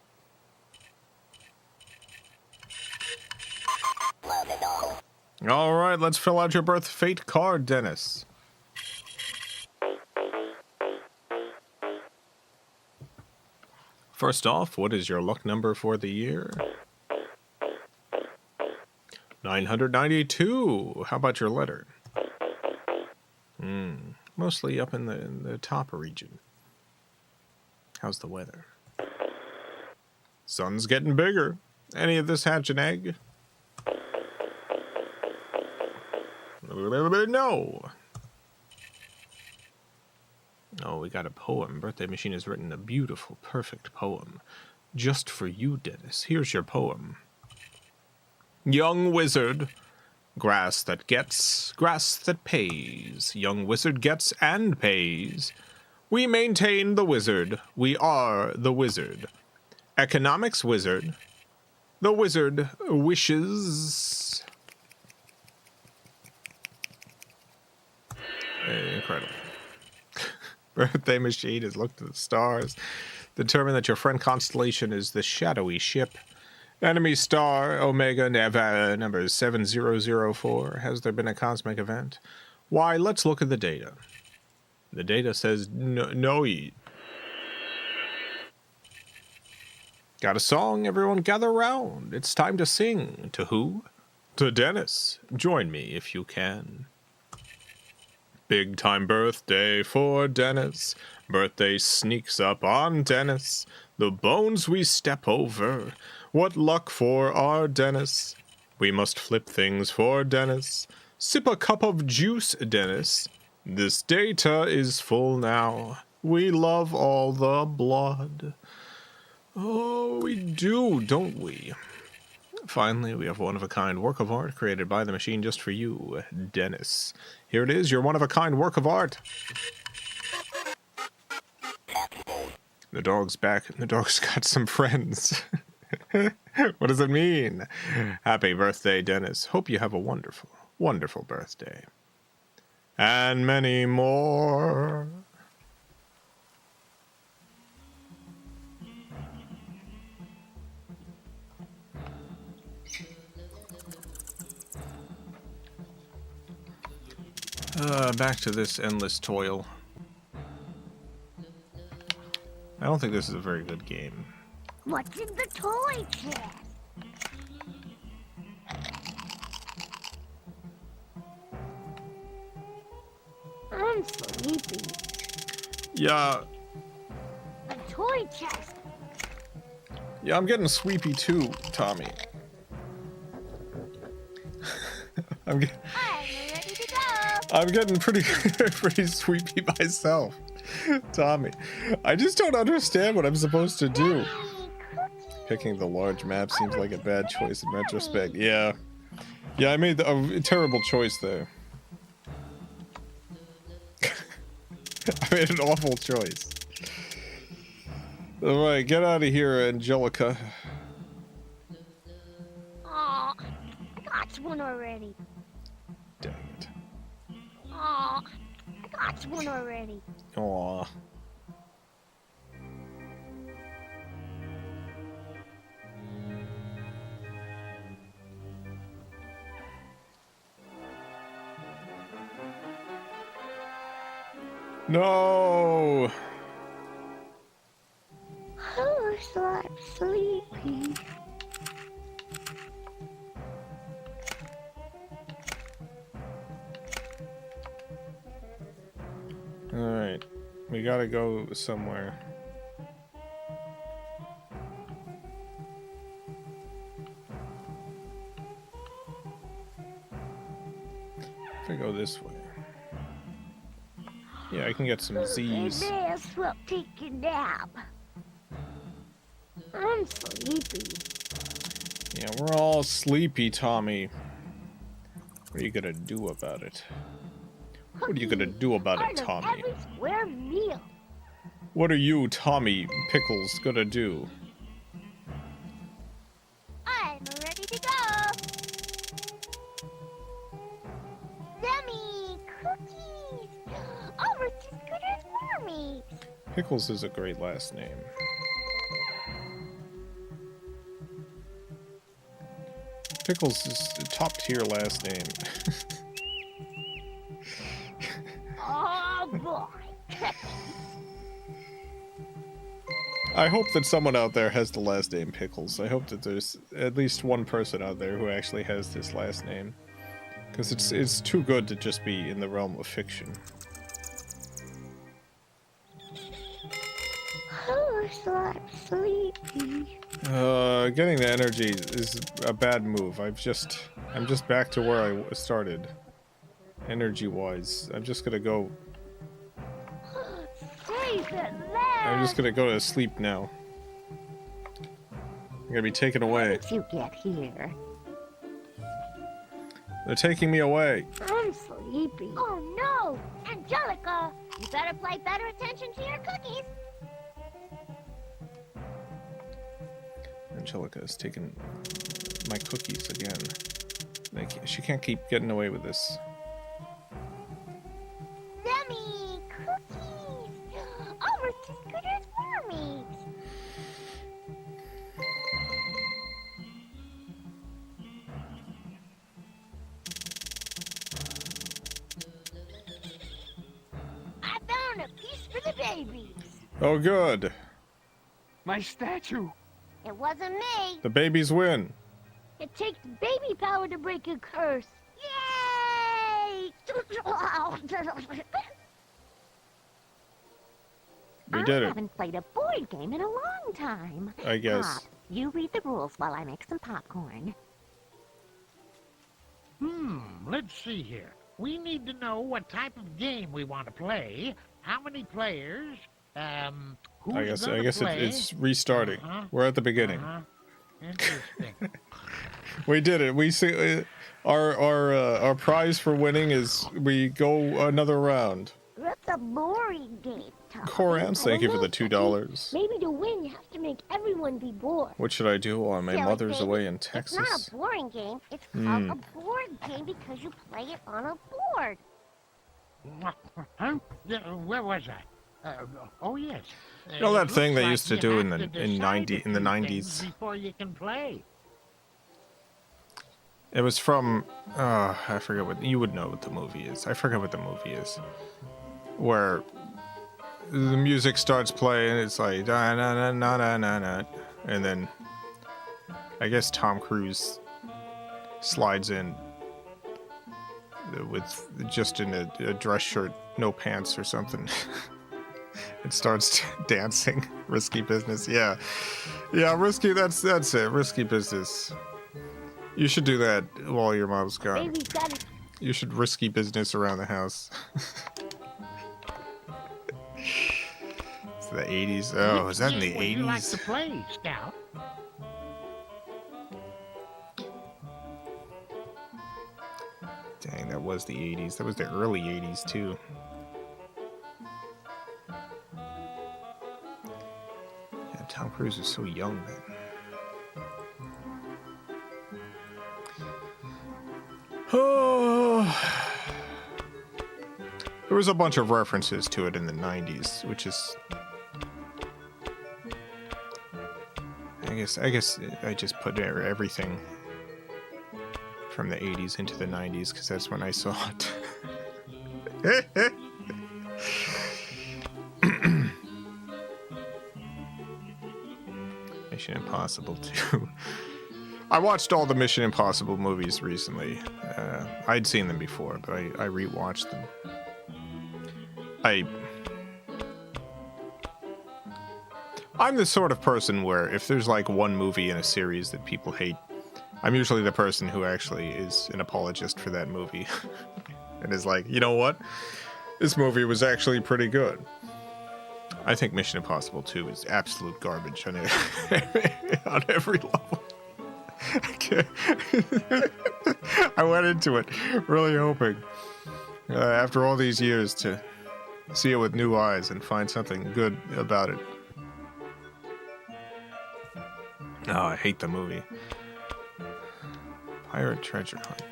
Love it all. All right, let's fill out your birth fate card, Dennis. First off, what is your luck number for the year? 992. How about your letter? Mostly up in the top region. How's the weather? Sun's getting bigger. Any of this hatch an egg? No. Oh, we got a poem. Birthday Machine has written a beautiful, perfect poem. Just for you, Dennis. Here's your poem. Young wizard, grass that gets, grass that pays. Young wizard gets and pays. We maintain the wizard. We are the wizard. Economics wizard. The wizard wishes. Incredible. Birthday Machine has looked at the stars, determined that your friend constellation is the shadowy ship. Enemy star, Omega Neva, number 7004. Has there been a cosmic event? Why, let's look at the data. The data says no eat. Got a song? Everyone gather round. It's time to sing. To who? To Dennis. Join me if you can. Big time birthday for Dennis. Birthday sneaks up on Dennis. The bones we step over. What luck for our Dennis. We must flip things for Dennis. Sip a cup of juice, Dennis. This data is full now. We love all the blood. Oh, we do, don't we? Finally, we have one-of-a-kind work of art created by the machine just for you, Dennis. Here it is, your one-of-a-kind work of art. The dog's back, and the dog's got some friends. What does it mean? Happy birthday, Dennis. Hope you have a wonderful, wonderful birthday. And many more. Back to this endless toil. I don't think this is a very good game. What's in the toy chest? I'm sleepy. Yeah. A toy chest. Yeah, I'm getting sleepy too, Tommy. I'm ready to go. I'm getting pretty pretty sleepy myself, Tommy. I just don't understand what I'm supposed to do. Picking the large map seems like a bad choice in retrospect. Yeah. Yeah, I made a terrible choice there. I made an awful choice. Alright, get out of here, Angelica. Aw, I got one already. Dang it. Aw, I got one already. Aw. No! Oh, so I'm sleepy. Alright. We gotta go somewhere. If I go this way. Yeah, I can get some Z's. May as well take a nap. I'm sleepy. Yeah, we're all sleepy, Tommy. What are you gonna do about it? What are you gonna do about it, Tommy? Every square meal. What are you, Tommy Pickles, gonna do? I'm ready to go. Yummy cookies. Oh, we're just good as mommy. Pickles is a great last name. Pickles is a top tier last name. Oh boy. I hope that someone out there has the last name Pickles. I hope that there's at least one person out there who actually has this last name. Because it's too good to just be in the realm of fiction. Oh, so I'm sleepy. Getting the energy is a bad move. I'm just back to where I started. Energy-wise. I'm just gonna go... Sleep at last. I'm just gonna go to sleep now. I'm gonna be taken away. How did you get here? They're taking me away. I'm sleepy. Oh no! Angelica! You better pay better attention to your cookies. Angelica is taking my cookies again. She can't keep getting away with this. Yummy cookies! Oh, we're just good as mommy. babies. Oh, good. My statue! It wasn't me. The babies win. It takes baby power to break a curse. Yay! We did I it, haven't played a board game in a long time. I guess. Pop, you read the rules while I make some popcorn. Let's see here. We need to know what type of game we want to play, how many players, who's I guess gonna play. it's restarting. We're at the beginning. Interesting. We did it. We see our prize for winning is we go another round. That's a boring game, Tom. Corams, thank you for the $2. Maybe to win, you have to make everyone be bored. What should I do while my Silly mother's baby. away in It's Texas? not a boring game. It's called a board game because you play it on a board. Huh? Where was I? Oh, yes. You know that It thing looks they like used to you do have in the to decide a in the few 90s. things before you can play. It was from I forget what you would know what the movie is. I forget what the movie is. Where the music starts playing, it's like da na na na na na na, and then I guess Tom Cruise slides in with just in a dress shirt, no pants or something. It starts dancing. Risky business. Yeah, risky. That's it. Risky business. You should do that while your mom's gone. Baby's got it. You should risky business around the house. It's the 80s. Oh, is that in the Which game would you like 80s? to play, Scout? Dang, that was the 80s. That was the early 80s, too. Yeah, Tom Cruise was so young then. Oh. There was a bunch of references to it in the 90s, which is... I guess I just put everything from the 80s into the 90s because that's when I saw it. Mission Impossible 2. I watched all the Mission Impossible movies recently. I'd seen them before, but I rewatched them. I'm the sort of person where if there's like one movie in a series that people hate, I'm usually the person who actually is an apologist for that movie. And is like, you know what? This movie was actually pretty good. I think Mission Impossible 2 is absolute garbage on every level. I went into it really hoping, after all these years, to see it with new eyes and find something good about it. Oh, I hate the movie. Pirate Treasure Hunt.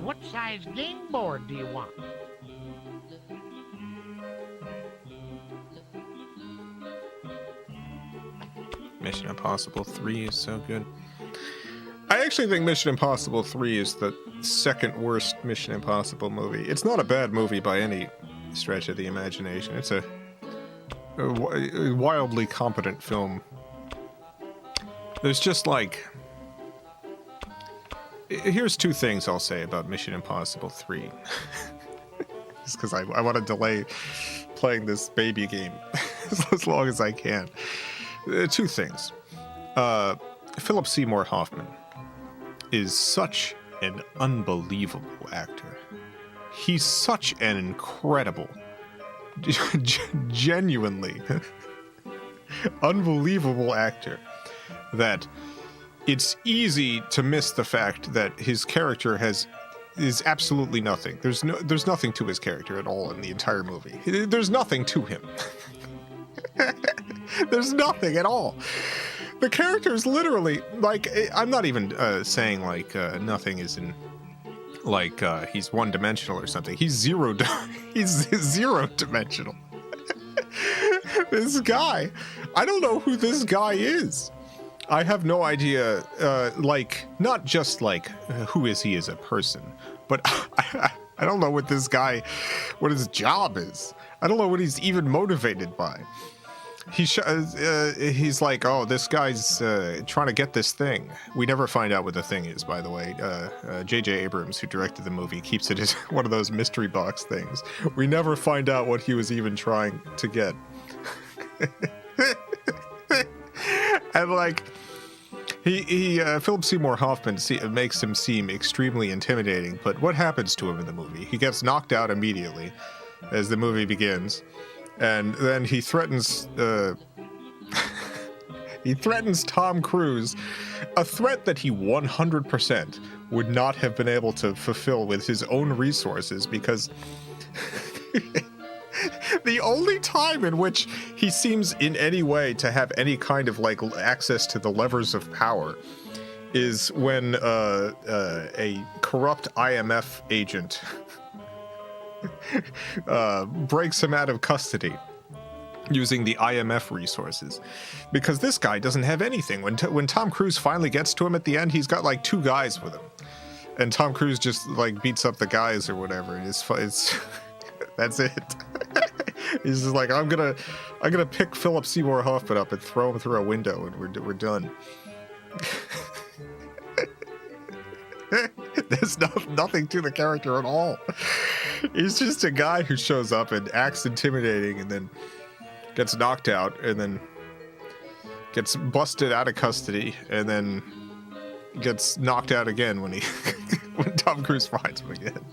What size game board do you want? Mission Impossible 3 is so good. I actually think Mission Impossible 3 is the second worst Mission Impossible movie. It's not a bad movie by any stretch of the imagination. It's a wildly competent film. There's just like... Here's two things I'll say about Mission Impossible 3. Just because I want to delay playing this baby game as long as I can. Two things. Philip Seymour Hoffman is such an unbelievable actor. He's such an incredible, genuinely unbelievable actor that it's easy to miss the fact that his character is absolutely nothing. There's nothing to his character at all in the entire movie. There's nothing to him. There's nothing at all. The character is literally like, I'm not even saying like nothing is in like he's one-dimensional or something. He's he's zero-dimensional. This guy, I don't know who this guy is. I have no idea, like, not just like who is he as a person, but I don't know what this guy, what his job is. I don't know what he's even motivated by. He's like, oh, this guy's trying to get this thing. We never find out what the thing is, by the way. J.J. Abrams, who directed the movie, keeps it as one of those mystery box things. We never find out what he was even trying to get. And like, Philip Seymour Hoffman makes him seem extremely intimidating, but what happens to him in the movie? He gets knocked out immediately as the movie begins. And then he threatens Tom Cruise, a threat that he 100% would not have been able to fulfill with his own resources, because the only time in which he seems in any way to have any kind of like access to the levers of power is when a corrupt IMF agent breaks him out of custody using the IMF resources, because this guy doesn't have anything. When Tom Cruise finally gets to him at the end, he's got like 2 guys with him, and Tom Cruise just like beats up the guys or whatever. It's that's it. He's just like, I'm gonna pick Philip Seymour Hoffman up and throw him through a window, and we're done. There's nothing to the character at all. He's just a guy who shows up and acts intimidating, and then gets knocked out, and then gets busted out of custody, and then gets knocked out again when when Tom Cruise finds him again.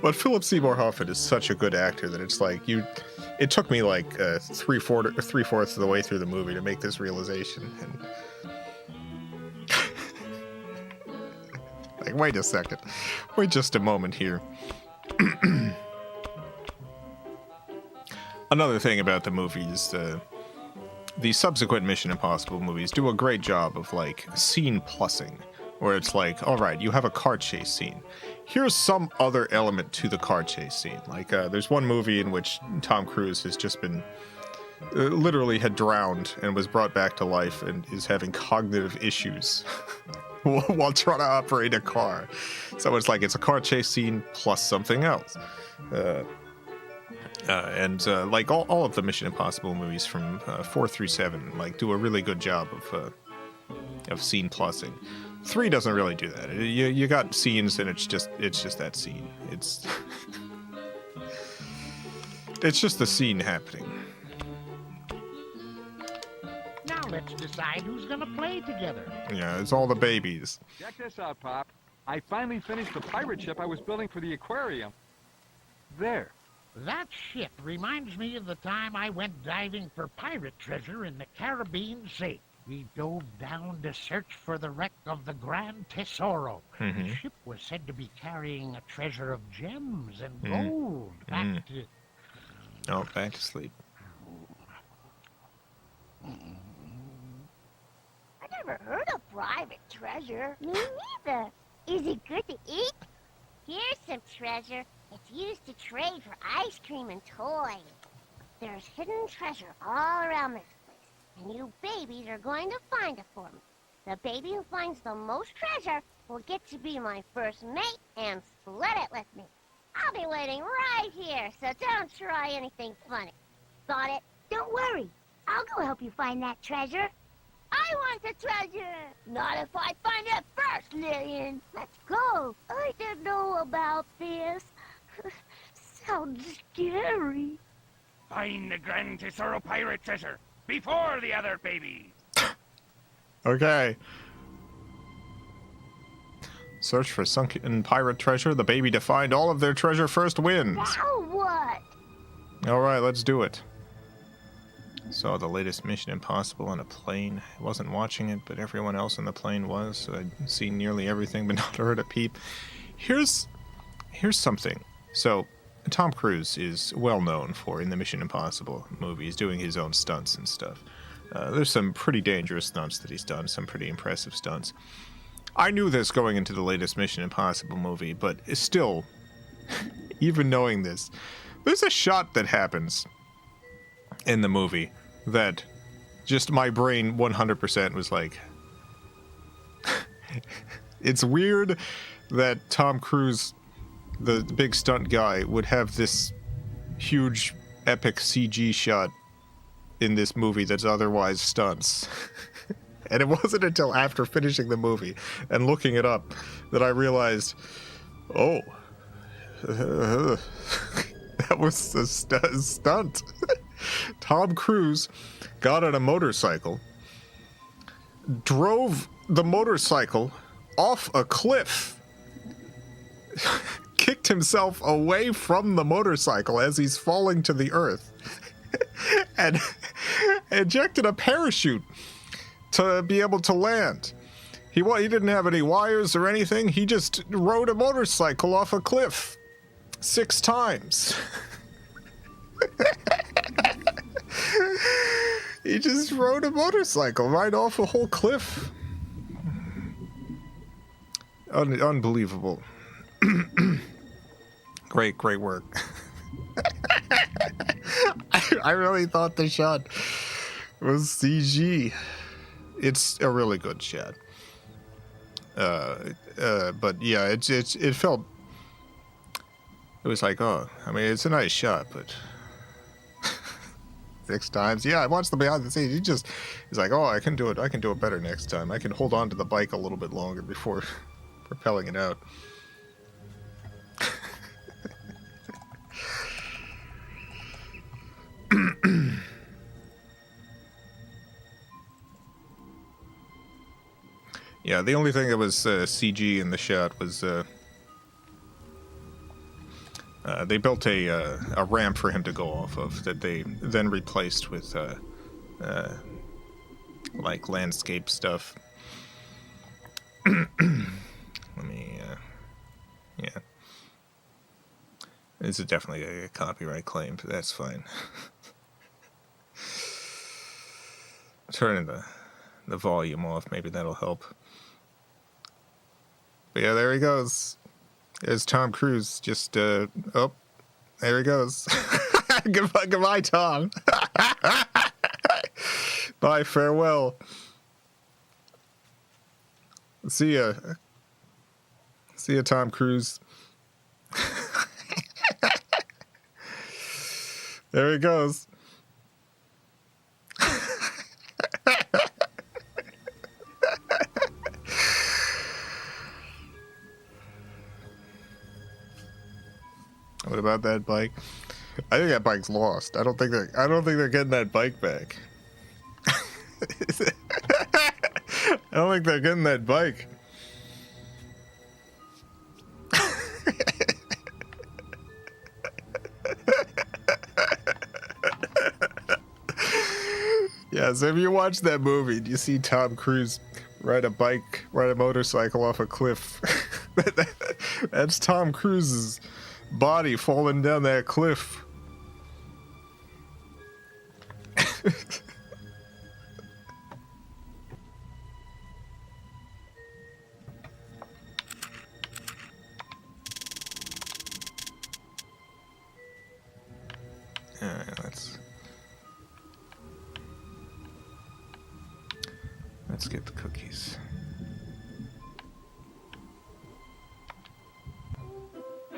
But Philip Seymour Hoffman is such a good actor that it's like it took me like three-fourths of the way through the movie to make this realization. And like, wait a second. Wait just a moment here. Another thing about the movies, the subsequent Mission Impossible movies do a great job of like scene plussing, where it's like, all right, you have a car chase scene. Here's some other element to the car chase scene. Like, there's one movie in which Tom Cruise has just been literally had drowned and was brought back to life and is having cognitive issues while trying to operate a car. So it's like, it's a car chase scene plus something else. Like all of the Mission Impossible movies from 4 through 7 like do a really good job of scene plussing. 3 doesn't really do that. You got scenes and it's just that scene. It's just the scene happening. Now let's decide who's gonna play together. Yeah, it's all the babies. Check this out, Pop. I finally finished the pirate ship I was building for the aquarium. There. That ship reminds me of the time I went diving for pirate treasure in the Caribbean Sea. We dove down to search for the wreck of the Gran Tesoro. Mm-hmm. The ship was said to be carrying a treasure of gems and gold back to... Oh, back to sleep. I never heard of private treasure. Me neither. Is it good to eat? Here's some treasure. It's used to trade for ice cream and toys. There's hidden treasure all around this place, and you babies are going to find it for me. The baby who finds the most treasure will get to be my first mate and split it with me. I'll be waiting right here, so don't try anything funny. Got it? Don't worry. I'll go help you find that treasure. I want the treasure! Not if I find it first, Lillian! Let's go. I didn't know about this. Sounds scary. Find the Gran Tesoro pirate treasure before the other babies. Okay. Search for sunken pirate treasure. The baby to find all of their treasure first wins. Now what? All right, let's do it. Saw the latest Mission Impossible on a plane. I wasn't watching it, but everyone else on the plane was. So I'd seen nearly everything, but not heard a peep. Here's something. So, Tom Cruise is well known for, in the Mission Impossible movies, doing his own stunts and stuff. There's some pretty dangerous stunts that he's done, some pretty impressive stunts. I knew this going into the latest Mission Impossible movie, but still, even knowing this, there's a shot that happens in the movie that just my brain 100% was like, It's weird that Tom Cruise, the big stunt guy, would have this huge, epic CG shot in this movie that's otherwise stunts. And it wasn't until after finishing the movie and looking it up that I realized, oh, that was a stunt. Tom Cruise got on a motorcycle, drove the motorcycle off a cliff, kicked himself away from the motorcycle as he's falling to the earth, and ejected a parachute to be able to land. He didn't have any wires or anything. He just rode a motorcycle off a cliff 6 times. He just rode a motorcycle right off a whole cliff. Unbelievable. Great work. I really thought the shot was CG. It's a really good shot. But yeah, it felt. It was like, oh, I mean, it's a nice shot, but 6 times. Yeah, I watched the behind the scenes. He's like, oh, I can do it. I can do it better next time. I can hold on to the bike a little bit longer before propelling it out. Yeah, the only thing that was CG in the shot was they built a ramp for him to go off of that they then replaced with like landscape stuff. Let me, yeah. This is definitely a copyright claim, but that's fine. Turning the volume off, maybe that'll help. But yeah, there he goes. There's Tom Cruise. Just, oh, there he goes. Goodbye, Tom. Bye, farewell. See ya. See ya, Tom Cruise. There he goes. What about that bike? I think that bike's lost. I don't think they're getting that bike back. I don't think they're getting that bike. Yeah, so if you watch that movie, do you see Tom Cruise ride a motorcycle off a cliff? That's Tom Cruise's body falling down that cliff. Alright, let's get the cookies.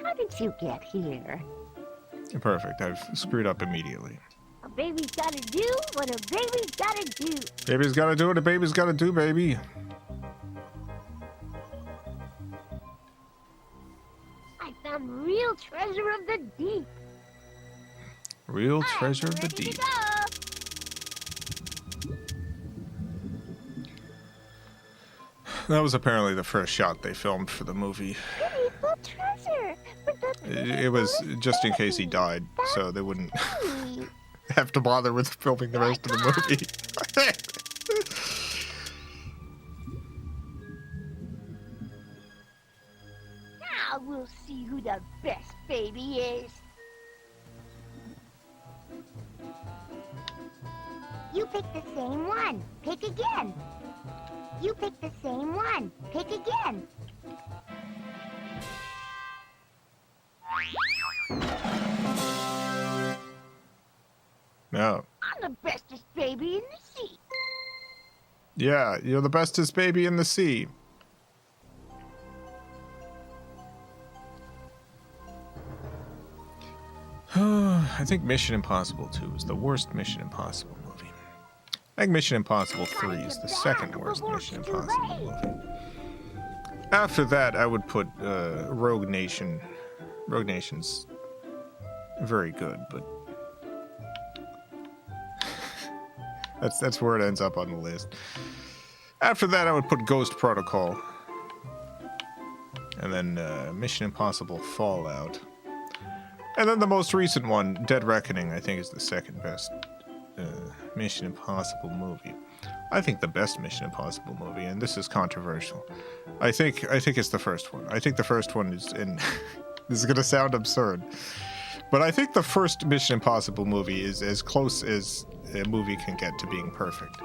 How did you get here? Perfect. I've screwed up immediately. A baby's gotta do what a baby's gotta do. Baby's gotta do what a baby's gotta do, baby. I found real treasure of the deep. Real treasure of the Ready deep. to go. That was apparently the first shot they filmed for the movie. Beautiful treasure. But the It was just in case he died, so they wouldn't have to bother with filming the rest of the movie. Now we'll see who the best baby is. You pick the same one. Pick again. You pick the same one. Pick again. No. I'm the bestest baby in the sea. Yeah, you're the bestest baby in the sea. I think Mission Impossible 2 is the worst Mission Impossible movie. I think Mission Impossible 3 is the second worst Mission Impossible movie. After that, I would put Rogue Nation. Rogue Nation's very good, but that's where it ends up on the list. After that, I would put Ghost Protocol. And then Mission Impossible Fallout. And then the most recent one, Dead Reckoning, I think is the second best Mission Impossible movie. I think the best Mission Impossible movie, and this is controversial, I think it's the first one. I think the first one is in... This is going to sound absurd. But I think the first Mission Impossible movie is as close as a movie can get to being perfect.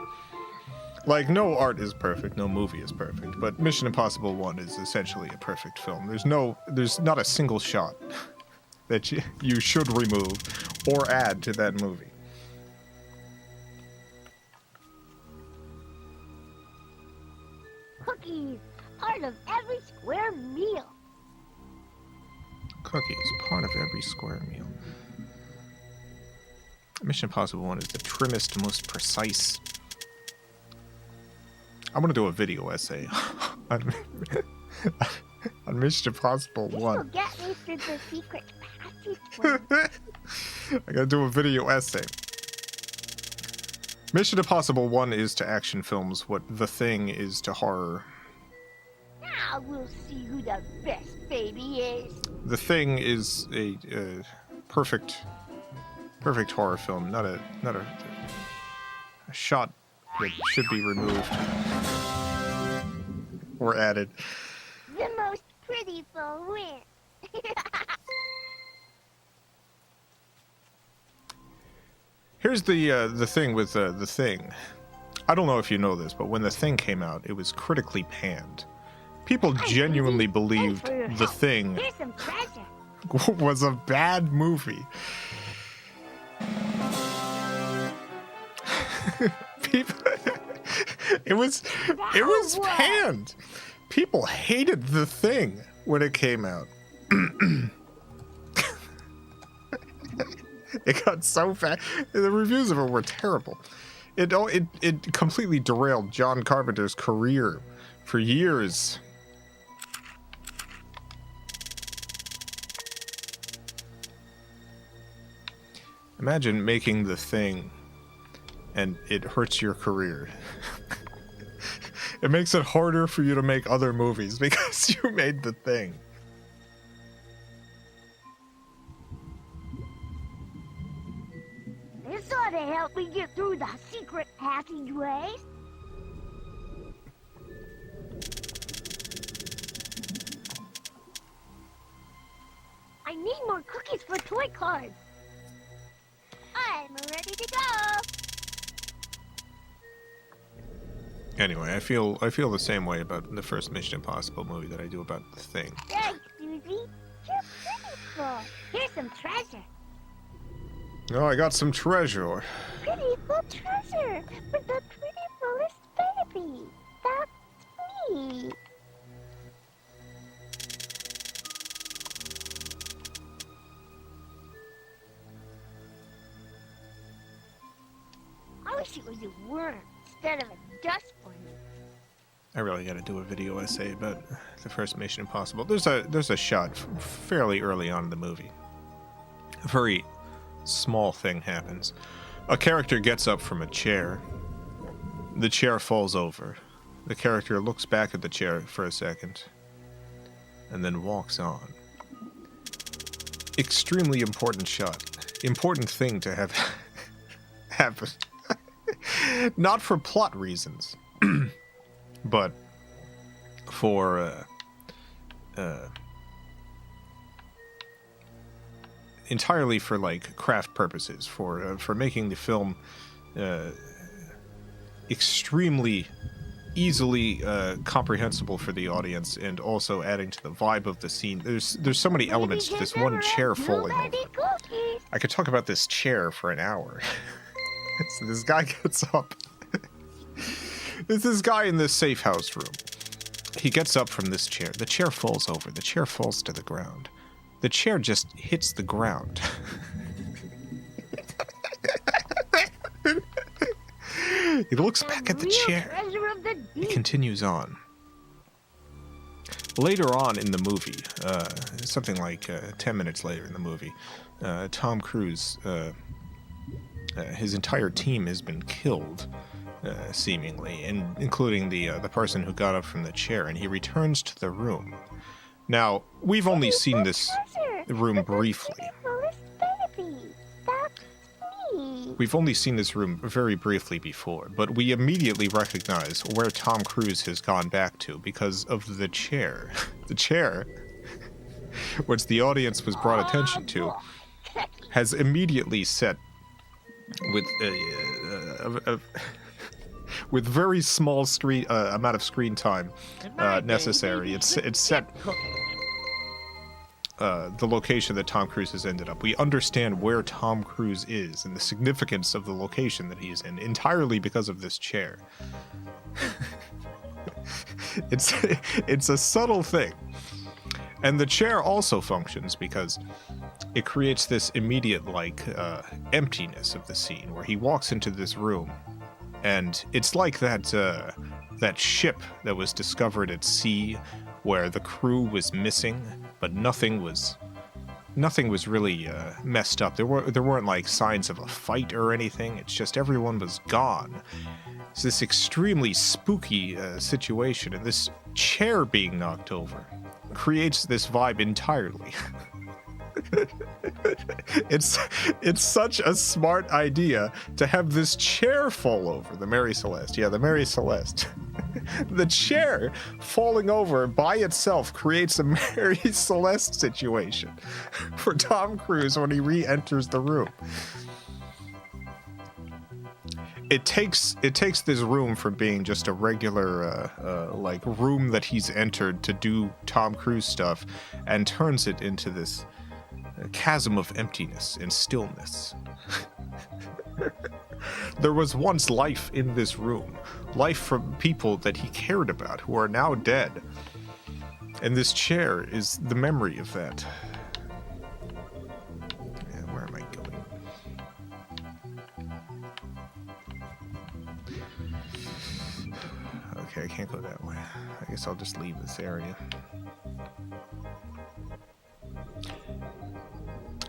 Like, no art is perfect, no movie is perfect, but Mission Impossible 1 is essentially a perfect film. There's not a single shot that you should remove or add to that movie. Cookies, part of every square meal. Cookies, part of every square meal. Mission Impossible 1 is the trimmest, most precise. I'm gonna do a video essay on Mission Impossible 1. This will get me through the secret passageway. I gotta do a video essay. Mission Impossible 1 is to action films what The Thing is to horror. Now we'll see who the best baby is. The Thing is a perfect horror film, not a shot that should be removed or added. The most pretty will win. Here's the thing with The Thing. I don't know if you know this, but when The Thing came out, it was critically panned. People genuinely believed The Thing Here's some treasure. was a bad movie. People, it was panned. People hated The Thing when it came out. It got so fast. The reviews of it were terrible. It completely derailed John Carpenter's career for years. Imagine making The Thing and it hurts your career. It makes it harder for you to make other movies because you made The Thing. This ought to help me get through the secret passageways. I need more cookies for toy cards. I'm ready to go. Anyway, I feel the same way about the first Mission Impossible movie that I do about The Thing. Thanks, Susie. You're prettiful. Here's some treasure. Oh, I got some treasure. Prettiful treasure for the prettifulest baby. That's me. I wish it was a worm instead of a dust bunny. I really got to do a video essay about the first Mission Impossible. There's a shot fairly early on in the movie. A very small thing happens. A character gets up from a chair. The chair falls over. The character looks back at the chair for a second and then walks on. Extremely important shot. Important thing to have happen. Not for plot reasons, but for entirely for like craft purposes, for making the film extremely easily comprehensible for the audience, and also adding to the vibe of the scene. There's so many elements to this one chair falling over. I could talk about this chair for an hour. So this guy gets up. There's this guy in this safe house room. He gets up from this chair. The chair falls over. The chair falls to the ground. The chair just hits the ground. He looks back at the chair. Treasure of the He deep. continues on. Later on in the movie, something like 10 minutes later in the movie, Tom Cruise, his entire team has been killed, seemingly, including the person who got up from the chair, and he returns to the room. Now, we've only seen this room briefly. We've only seen this room very briefly before, but we immediately recognize where Tom Cruise has gone back to because of the chair. The chair, which the audience was brought attention to, has immediately set with with very small screen amount of screen time necessary. It's set the location that Tom Cruise has ended up. We understand where Tom Cruise is and the significance of the location that he's in entirely because of this chair. It's a subtle thing. And the chair also functions because it creates this immediate, emptiness of the scene where he walks into this room, and it's like that ship that was discovered at sea where the crew was missing, but nothing was really messed up. There weren't like signs of a fight or anything. It's just everyone was gone. It's this extremely spooky situation, and this chair being knocked over creates this vibe entirely. It's such a smart idea to have this chair fall over. The Mary Celeste. Yeah, the Mary Celeste. The chair falling over by itself creates a Mary Celeste situation for Tom Cruise when he re-enters the room. It takes this room from being just a regular room that he's entered to do Tom Cruise stuff and turns it into this chasm of emptiness and stillness. There was once life in this room, life from people that he cared about who are now dead. And this chair is the memory of that. Yeah, where am I going? Okay, I can't go that way. I guess I'll just leave this area.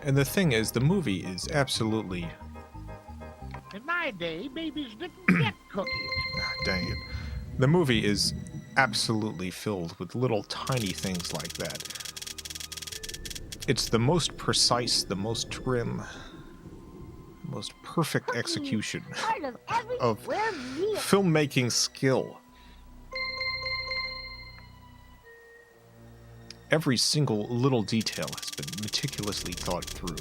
And the thing is, the movie is absolutely... In my day, babies didn't get cookies. Dang it. The movie is absolutely filled with little tiny things like that. It's the most precise, the most trim, most perfect execution of filmmaking skill. Every single little detail has been meticulously thought through.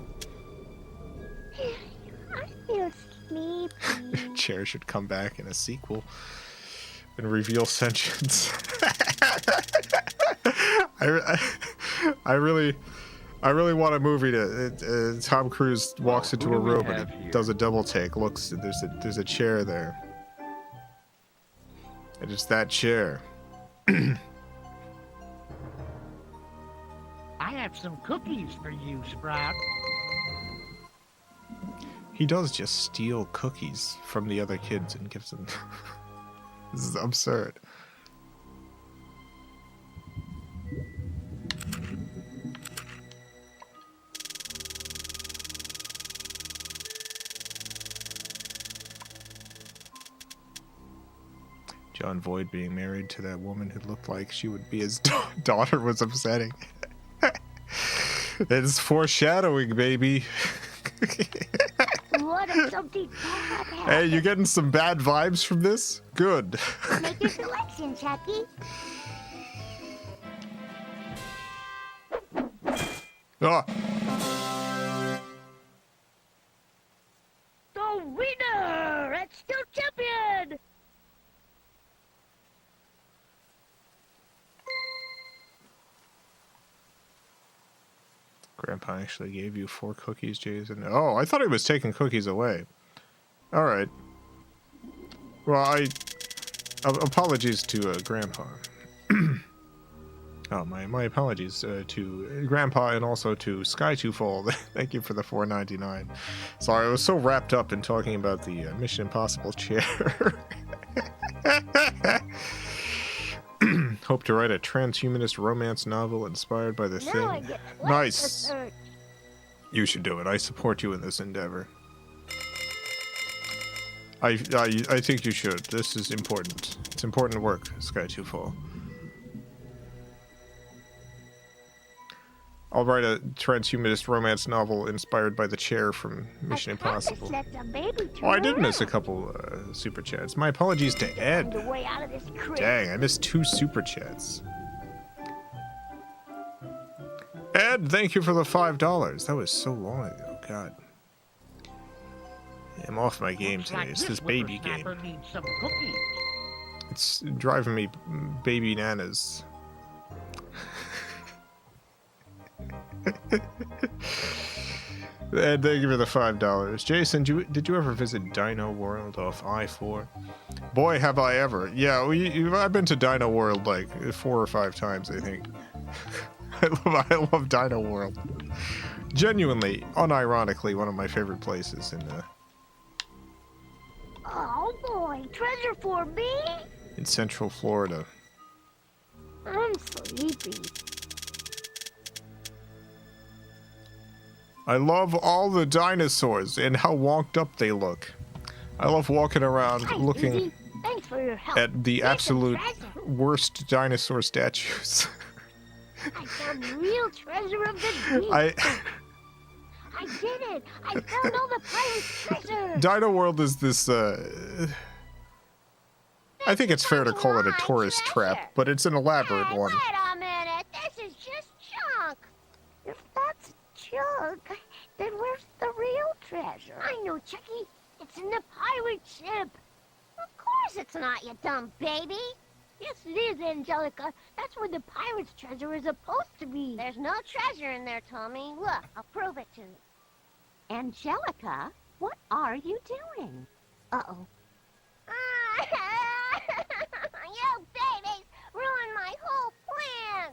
I feel sleepy. Chair should come back in a sequel and reveal sentience. I really want a movie to Tom Cruise walks into a room and he does a double take. Looks, there's a chair there. And it's that chair. I have some cookies for you, Sprout. He does just steal cookies from the other kids and gives them. This is absurd. John Voight being married to that woman who looked like she would be his daughter was upsetting. It's foreshadowing, baby. What if something bad happens? Hey, you getting some bad vibes from this? Good. Make your selection, Chucky. Ah. The winner and still champion. Grandpa actually gave you 4 cookies, Jason. Oh, I thought he was taking cookies away. All right. Well, apologies to Grandpa. Oh, my apologies to Grandpa and also to Sky2Fall. Thank you for the $4.99. Sorry, I was so wrapped up in talking about the Mission Impossible chair. Hope to write a transhumanist romance novel inspired by the Now I thing. get Nice. search. You should do it. I support you in this endeavor. I think you should. This is important. It's important work, Sky2Fall. I'll write a transhumanist romance novel inspired by the chair from Mission Impossible. Oh, I did miss a couple super chats. My apologies to Ed. Dang, I missed 2 super chats. Ed, thank you for the $5. That was so long ago. God. Yeah, I'm off my game today. It's this baby game. It's driving me baby nanas. And thank you for the $5. Jason, did you ever visit Dino World off I-4? Boy, have I ever. Yeah, I've been to Dino World like 4 or 5 times, I think. I love Dino World. Genuinely, unironically, one of my favorite places in Oh boy, treasure for me? in Central Florida. I'm sleepy. I love all the dinosaurs and how wonked up they look. I love walking around looking Diddy. Thanks for your help. at the Here's some absolute treasure. worst dinosaur statues. I found the real treasure of the deep. I did it! I found all the pirate's treasure! Dino World is this I think it's fair to call it a tourist trap, but it's an elaborate one. Wait a minute! This is just junk! If that's junk, then where's the real treasure? I know, Chucky. It's in the pirate ship. Of course it's not, you dumb baby. Yes, it is, Angelica. That's where the pirate's treasure is supposed to be. There's no treasure in there, Tommy. Look, I'll prove it to you. Angelica, what are you doing? Uh-oh. You babies ruined my whole plan.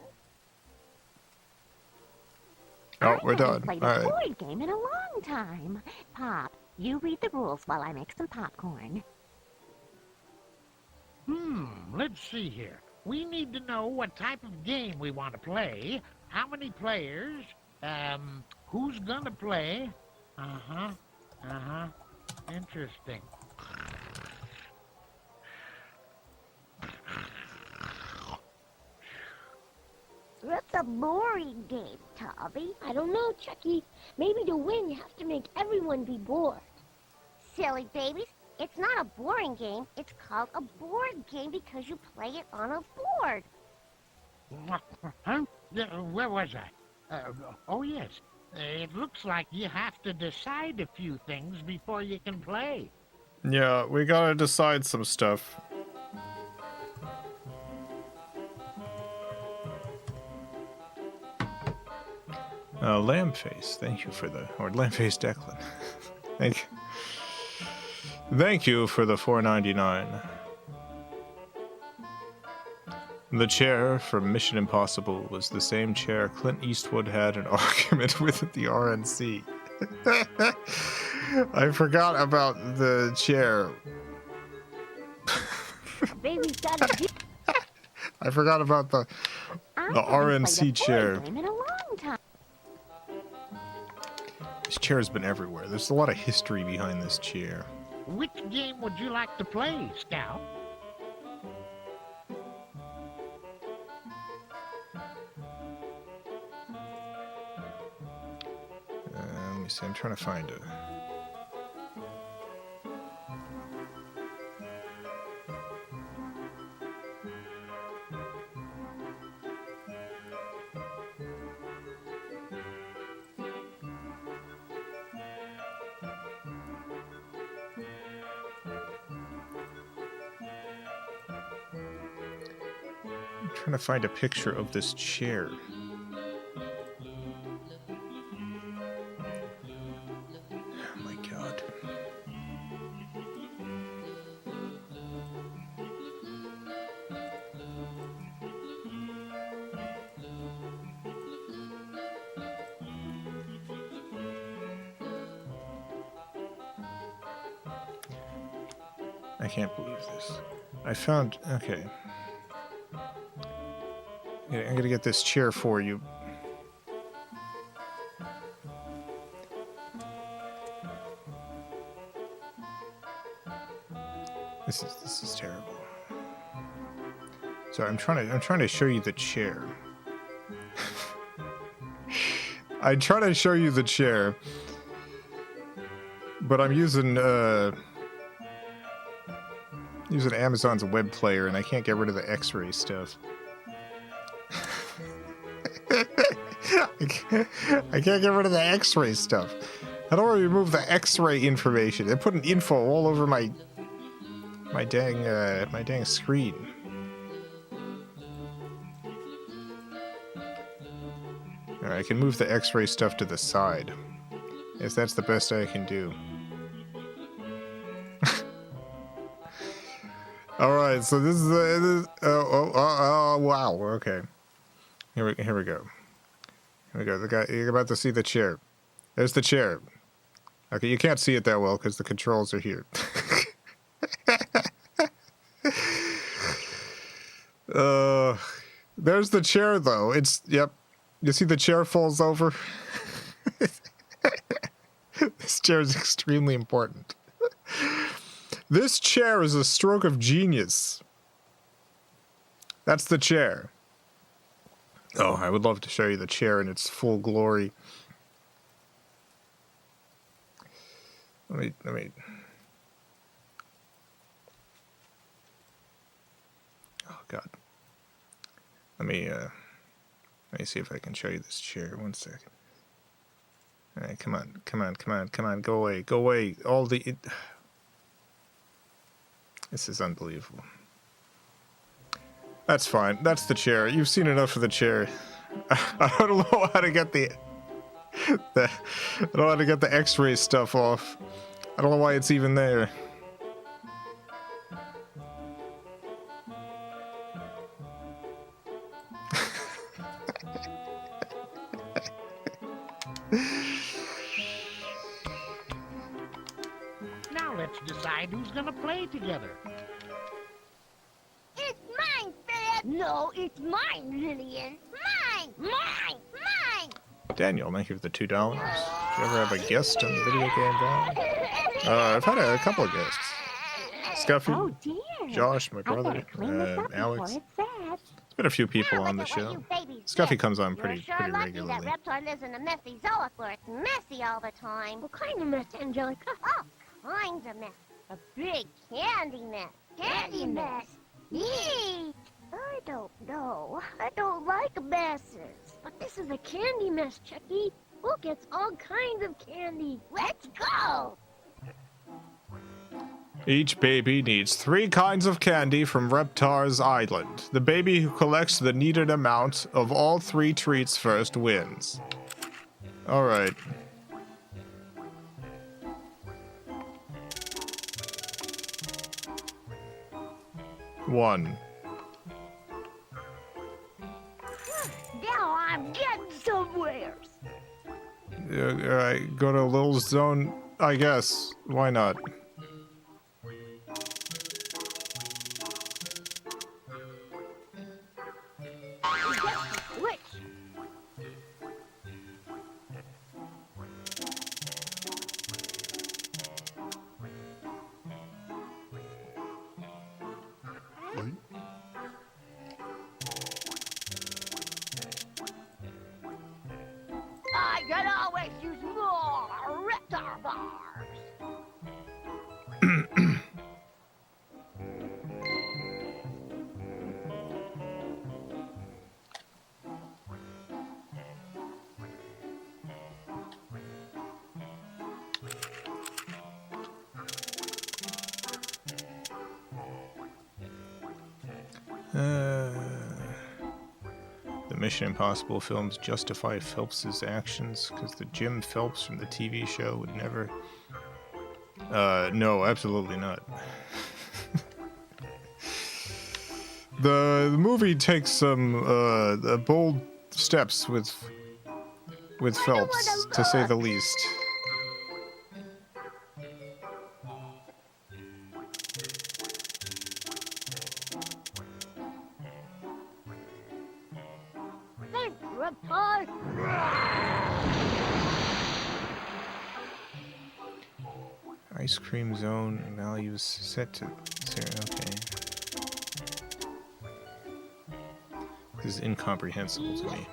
Oh, we're I done. haven't played All a right. board game in a long time. Pop, you read the rules while I make some popcorn. Let's see here. We need to know what type of game we want to play, how many players, who's gonna play. Interesting. That's a boring game, Tommy. I don't know, Chucky. Maybe to win, you have to make everyone be bored. Silly babies. It's not a boring game. It's called a board game because you play it on a board. Huh? Where was I? Oh, yes. It looks like you have to decide a few things before you can play. Yeah, we gotta decide some stuff. Lambface, thank you for the... Or Lambface Declan. Thank you for the $4.99. The chair from Mission Impossible was the same chair Clint Eastwood had an argument with at the RNC. I forgot about the chair. Baby's got a I forgot about the RNC chair. Game in a long time. This chair has been everywhere. There's a lot of history behind this chair. Which game would you like to play, Scout? Let me see. I'm trying to find it. I'm trying to find a picture of this chair. Oh my god. I can't believe this. I found... Okay. Yeah, I'm gonna get this chair for you. This is terrible. So I'm trying to show you the chair. I try to show you the chair, but I'm using Amazon's web player, and I can't get rid of the X-ray stuff. I can't get rid of the X-ray stuff. How do I remove the X-ray information? They put an info all over my dang screen. Alright, I can move the X-ray stuff to the side. Yes, that's the best I can do. Alright, so this is wow, okay. Here we go. Here we go. The guy, you're about to see the chair. There's the chair. Okay, you can't see it that well because the controls are here. There's the chair, though. It's, yep. You see the chair falls over? This chair is extremely important. This chair is a stroke of genius. That's the chair. Oh, I would love to show you the chair in its full glory. Let me. Oh God. Let me see if I can show you this chair. 1 second. All right, come on, go away. This is unbelievable. That's fine. That's the chair. You've seen enough of the chair. I don't know how to get the X-ray stuff off. I don't know why it's even there. Now let's decide who's gonna play together. It's mine, Fred! No, it's mine, Lillian. Mine! Daniel, thank you for the $2. Did you ever have a guest on the video game Val? I've had a couple of guests. Scuffy, Oh dear. Josh, my I brother, better clean this up Alex. before it's sad. There's been a few people Now on the look at what show. you babies Scuffy did. comes on You're pretty sure lucky regularly. that Reptar lives in a messy zoic where it's messy all the time. What kind of mess, Angelica? All kinds of mess. A big candy mess. Candy mess. Eek! I don't know. I don't like messes. But this is a candy mess, Chucky. Look, it's all kinds of candy. Let's go! Each baby needs 3 kinds of candy from Reptar's Island. The baby who collects the needed amount of all 3 treats first wins. Alright. One. Now I'm getting somewhere. Alright, go to Lil's Zone, I guess. Why not? Switch. I can always use more Reptar bars. The Mission Impossible films justify Phelps's actions because the Jim Phelps from the TV show would never. No, absolutely not. The movie takes some bold steps with Phelps, to say the least. Ice cream zone values set to 0. Okay. This is incomprehensible to me.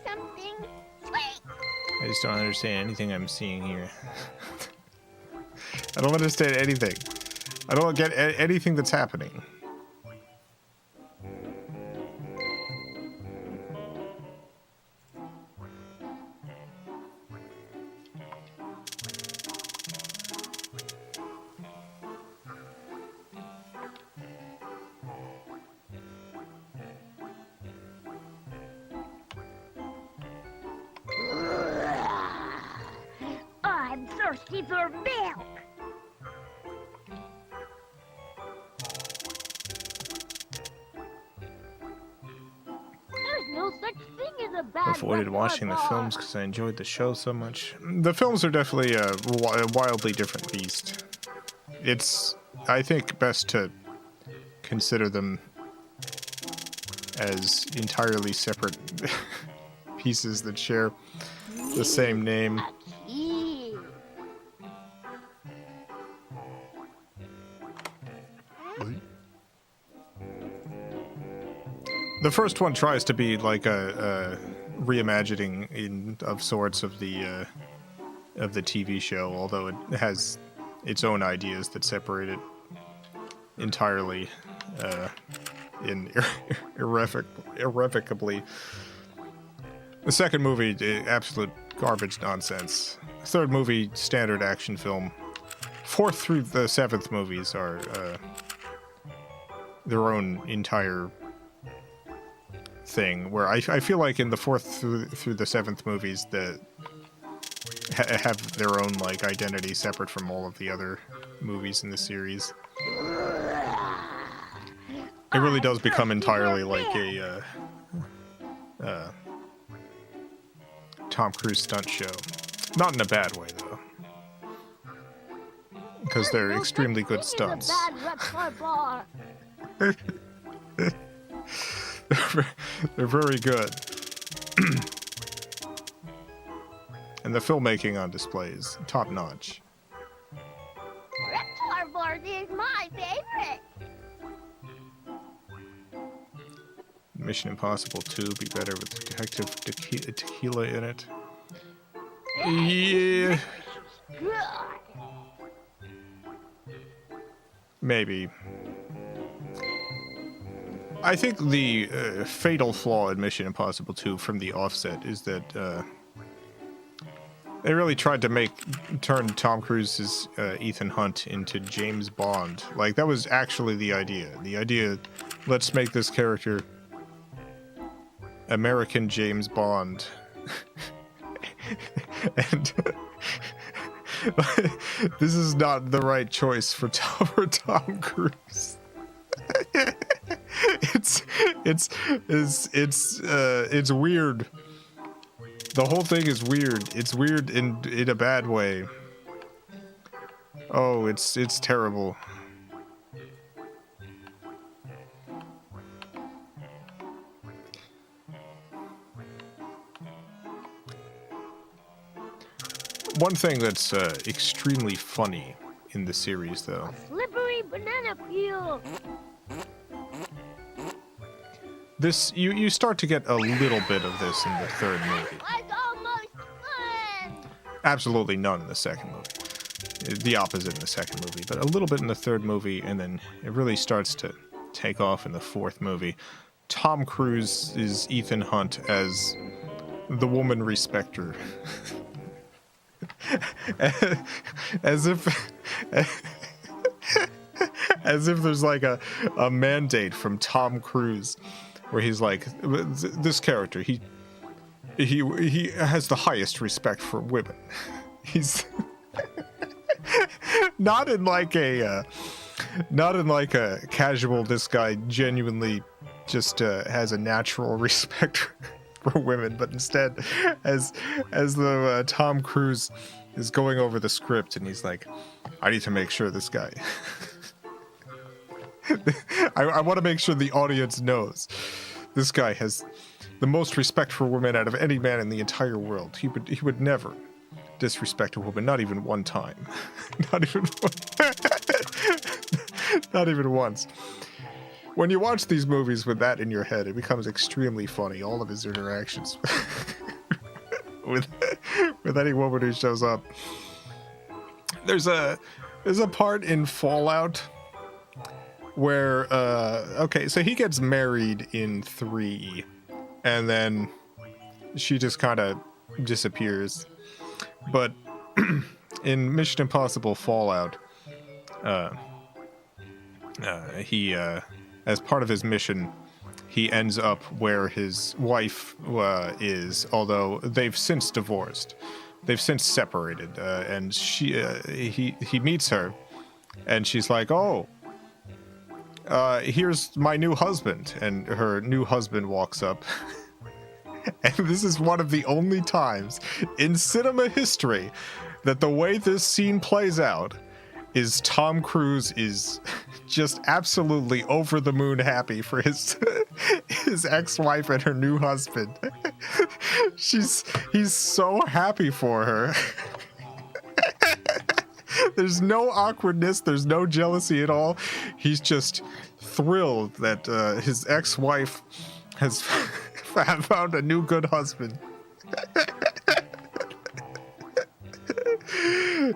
Something sweet. I just don't understand anything I'm seeing here. I don't understand anything. I don't get anything that's happening. I'm thirsty for milk. There's no such thing as a bad Avoided watching the bar. films because I enjoyed the show so much. The films are definitely a wildly different beast. It's, I think, best to consider them as entirely separate pieces that share the same name. Eee. The first one tries to be like a reimagining of sorts of the TV show, although it has its own ideas that separate it entirely irrevocably. The second movie, absolute garbage nonsense. Third movie, standard action film. Fourth through the seventh movies are their own entire thing, where I feel like in the fourth through the seventh movies that have their own like identity separate from all of the other movies in the series. It really does become entirely like a Tom Cruise stunt show. Not in a bad way though, because they're extremely good stunts. They're very good. And the filmmaking on display is top notch. Reptar board is my favorite. Mission Impossible 2 be better with Detective Tequila in it. Yeah. Good. Maybe. I think the fatal flaw in Mission Impossible 2 from the offset is that they really tried to turn Tom Cruise's Ethan Hunt into James Bond. Like, that was actually the idea. The idea, let's make this character American James Bond. And this is not the right choice for Tom Cruise. It's weird. The whole thing is weird. It's weird in a bad way. Oh, it's terrible. One thing that's extremely funny in the series, though. Slippery banana peel. This you start to get a little bit of this in the third movie. Like almost fun. Absolutely none in the second movie. The opposite in the second movie, but a little bit in the third movie, and then it really starts to take off in the fourth movie. Tom Cruise is Ethan Hunt as the woman respecter. as if there's like a mandate from Tom Cruise where he's like, this character, he has the highest respect for women. He's not in like a casual, this guy genuinely just has a natural respect for women, but instead as the Tom Cruise is going over the script and he's like, I need to make sure this guy I want to make sure the audience knows this guy has the most respect for women out of any man in the entire world. He would never disrespect a woman, not even one time. Not even not even once. When you watch these movies with that in your head, it becomes extremely funny. All of his interactions with any woman who shows up. There's a part in Fallout where okay, so he gets married in 3, and then she just kind of disappears. But in Mission Impossible Fallout, he as part of his mission, he ends up where his wife is, although they've since divorced. They've since separated, and he meets her, and she's like, "Oh, here's my new husband," and her new husband walks up. And this is one of the only times in cinema history that the way this scene plays out is Tom Cruise is just absolutely over the moon happy for his ex-wife and her new husband. He's so happy for her. There's no awkwardness, there's no jealousy at all. He's just thrilled that his ex-wife has found a new good husband.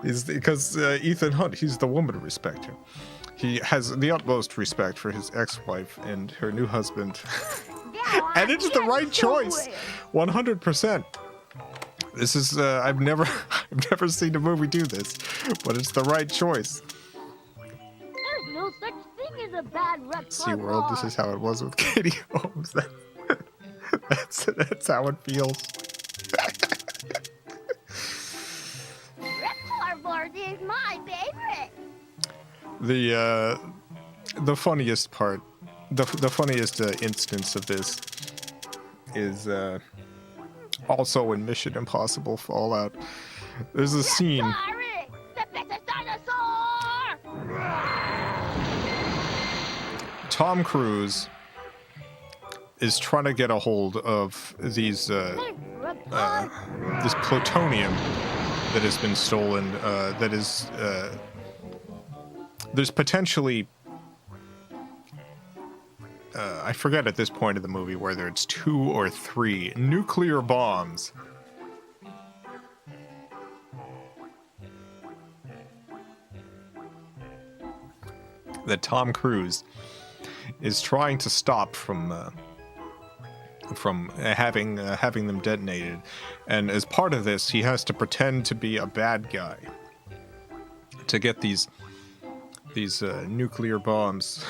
Is because Ethan Hunt, he's the woman respecter. He has the utmost respect for his ex-wife and her new husband. And it's the right choice. 100%. This is I've never seen a movie do this, but it's the right choice. There's no such thing as a bad rep. SeaWorld, this is how it was with Katie Holmes. That's how it feels. Cardboard is my favorite. The funniest part, the funniest instance of this is also in Mission Impossible Fallout. There's a scene. The biggest dinosaur! Tom Cruise is trying to get a hold of these this plutonium that has been stolen. That is there's potentially I forget at this point of the movie whether it's 2 or 3 nuclear bombs that Tom Cruise is trying to stop from having them detonated, and as part of this, he has to pretend to be a bad guy to get these nuclear bombs.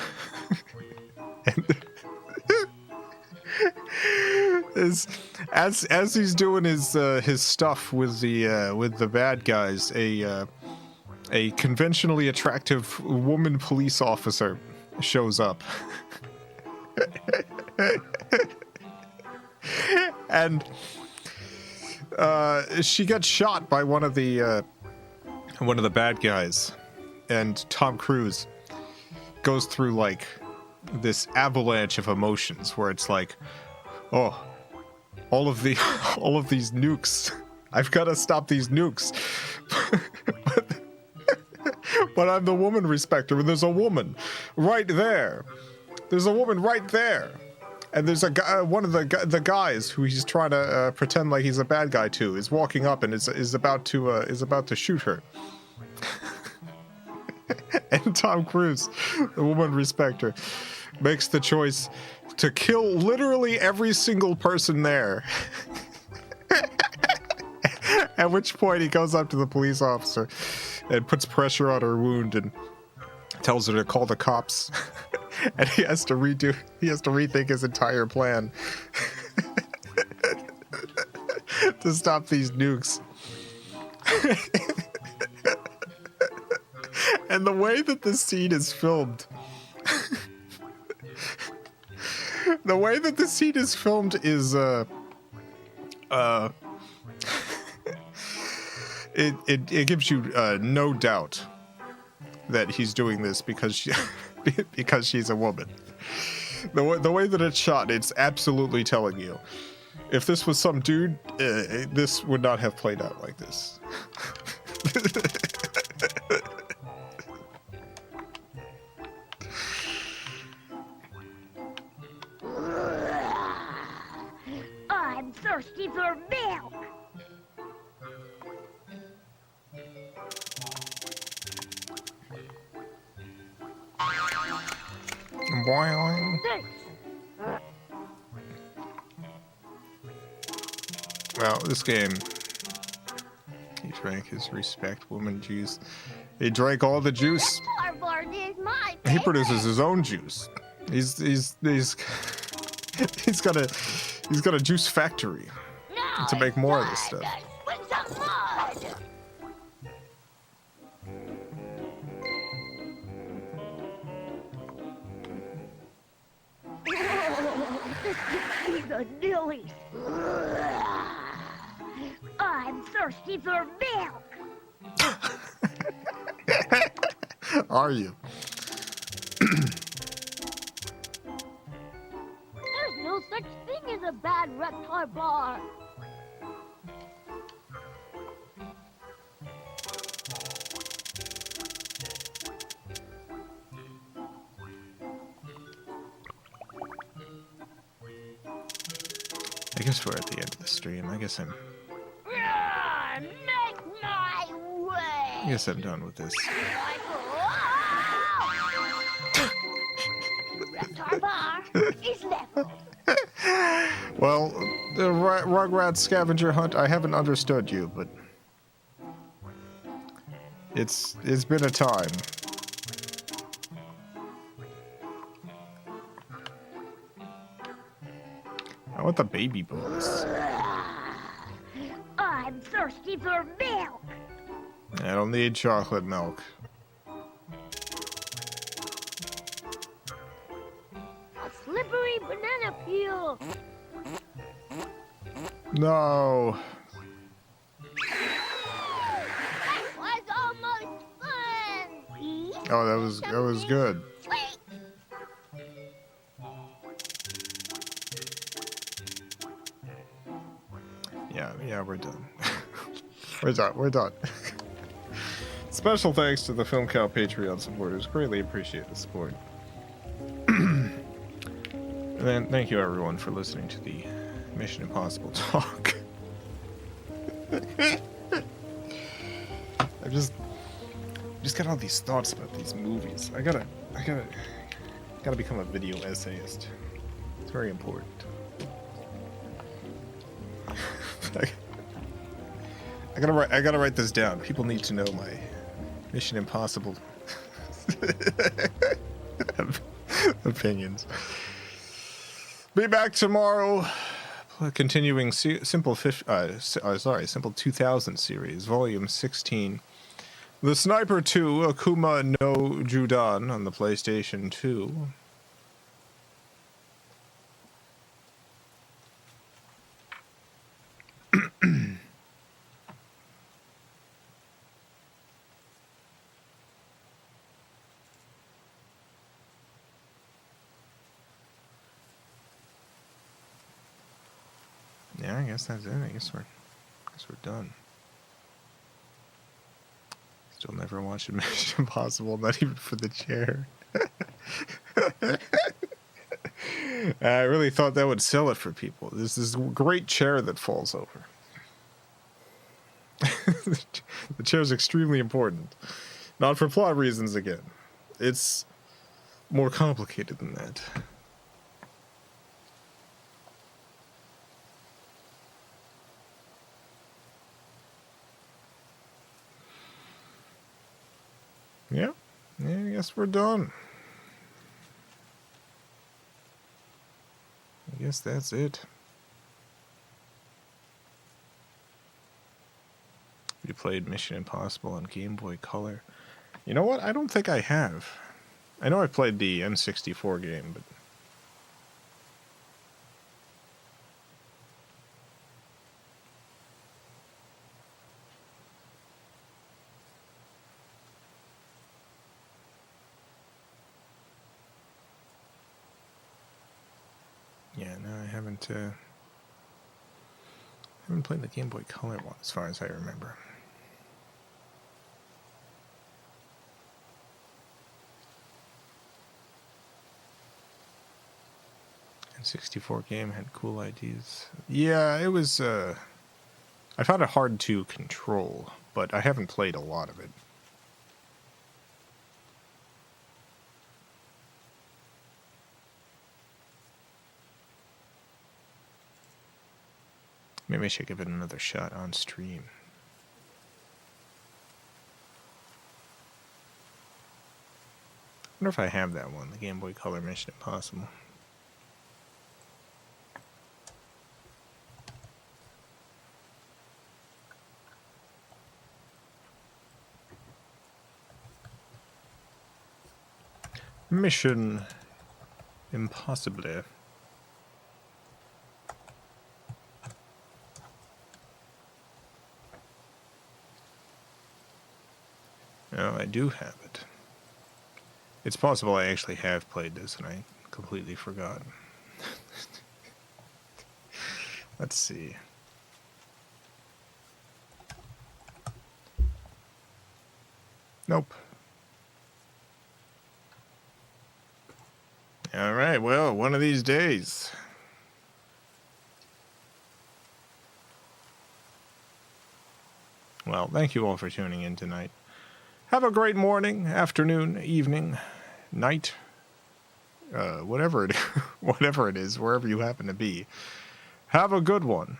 As he's doing his stuff with the bad guys, a conventionally attractive woman police officer shows up. And she gets shot by one of the bad guys, and Tom Cruise goes through like this avalanche of emotions where it's like, oh, all of these nukes, I've got to stop these nukes. But I'm the woman respecter, and there's a woman right there. There's a woman right there. And there's a guy, one of the guys who he's trying to pretend like he's a bad guy to, is walking up and is about to shoot her. And Tom Cruise, the woman respecter, makes the choice to kill literally every single person there. At which point he goes up to the police officer and puts pressure on her wound and tells her to call the cops. And he has to rethink his entire plan to stop these nukes. And the way that this scene is filmed, is it gives you no doubt that he's doing this because she's a woman. The way that it's shot, it's absolutely telling you. If this was some dude, this would not have played out like this. I'm thirsty for milk. Boing. Thanks. Well, this game, he drank his respect woman juice. He drank all the juice. Cardboard is my He produces his own juice. He's he's got a juice factory No, to make it's more of not. this stuff. With some mud. The dillies. I'm thirsty for milk. Are you? There's no such thing as a bad reptar bar. I guess we're at the end of the stream. I guess I'm Make my way. done with this. Reptar bar is leveled. Well, the Rugrats scavenger hunt, I haven't understood you, but it's been a time. I want the baby bonus. I'm thirsty for milk. I don't need chocolate milk. A slippery banana peel. No. That was almost fun. Please? Oh, that was good. Sweet. Yeah, we're done. We're done. Special thanks to the FilmCow Patreon supporters. Greatly appreciate the support. And then thank you everyone for listening to the Mission Impossible talk. I've just got all these thoughts about these movies. I gotta become a video essayist. It's very important. I gotta write this down. People need to know my Mission Impossible opinions. Be back tomorrow, continuing Simple 2000 series, Volume 16. The Sniper 2, Akuma no Juudan on the PlayStation 2. Yeah, I guess that's it. I guess we're done. Still never watched Mission Impossible, not even for the chair. I really thought that would sell it for people. There's this great chair that falls over. The chair is extremely important. Not for plot reasons again. It's more complicated than that. Yeah, I guess we're done. I guess that's it. You played Mission Impossible on Game Boy Color. You know what? I don't think I have. I know I played the N64 game, but... yeah, no, I haven't played the Game Boy Color one, as far as I remember. 64 game had cool ideas. Yeah, it was, I found it hard to control, but I haven't played a lot of it. Maybe I should give it another shot on stream. I wonder if I have that one, the Game Boy Color Mission Impossible. Mission Impossible. No, I do have it. It's possible I actually have played this and I completely forgot. Let's see. Nope. All right, well, one of these days. Well, thank you all for tuning in tonight. Have a great morning, afternoon, evening, night, whatever it is, wherever you happen to be. Have a good one.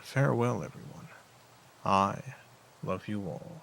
Farewell, everyone. I love you all.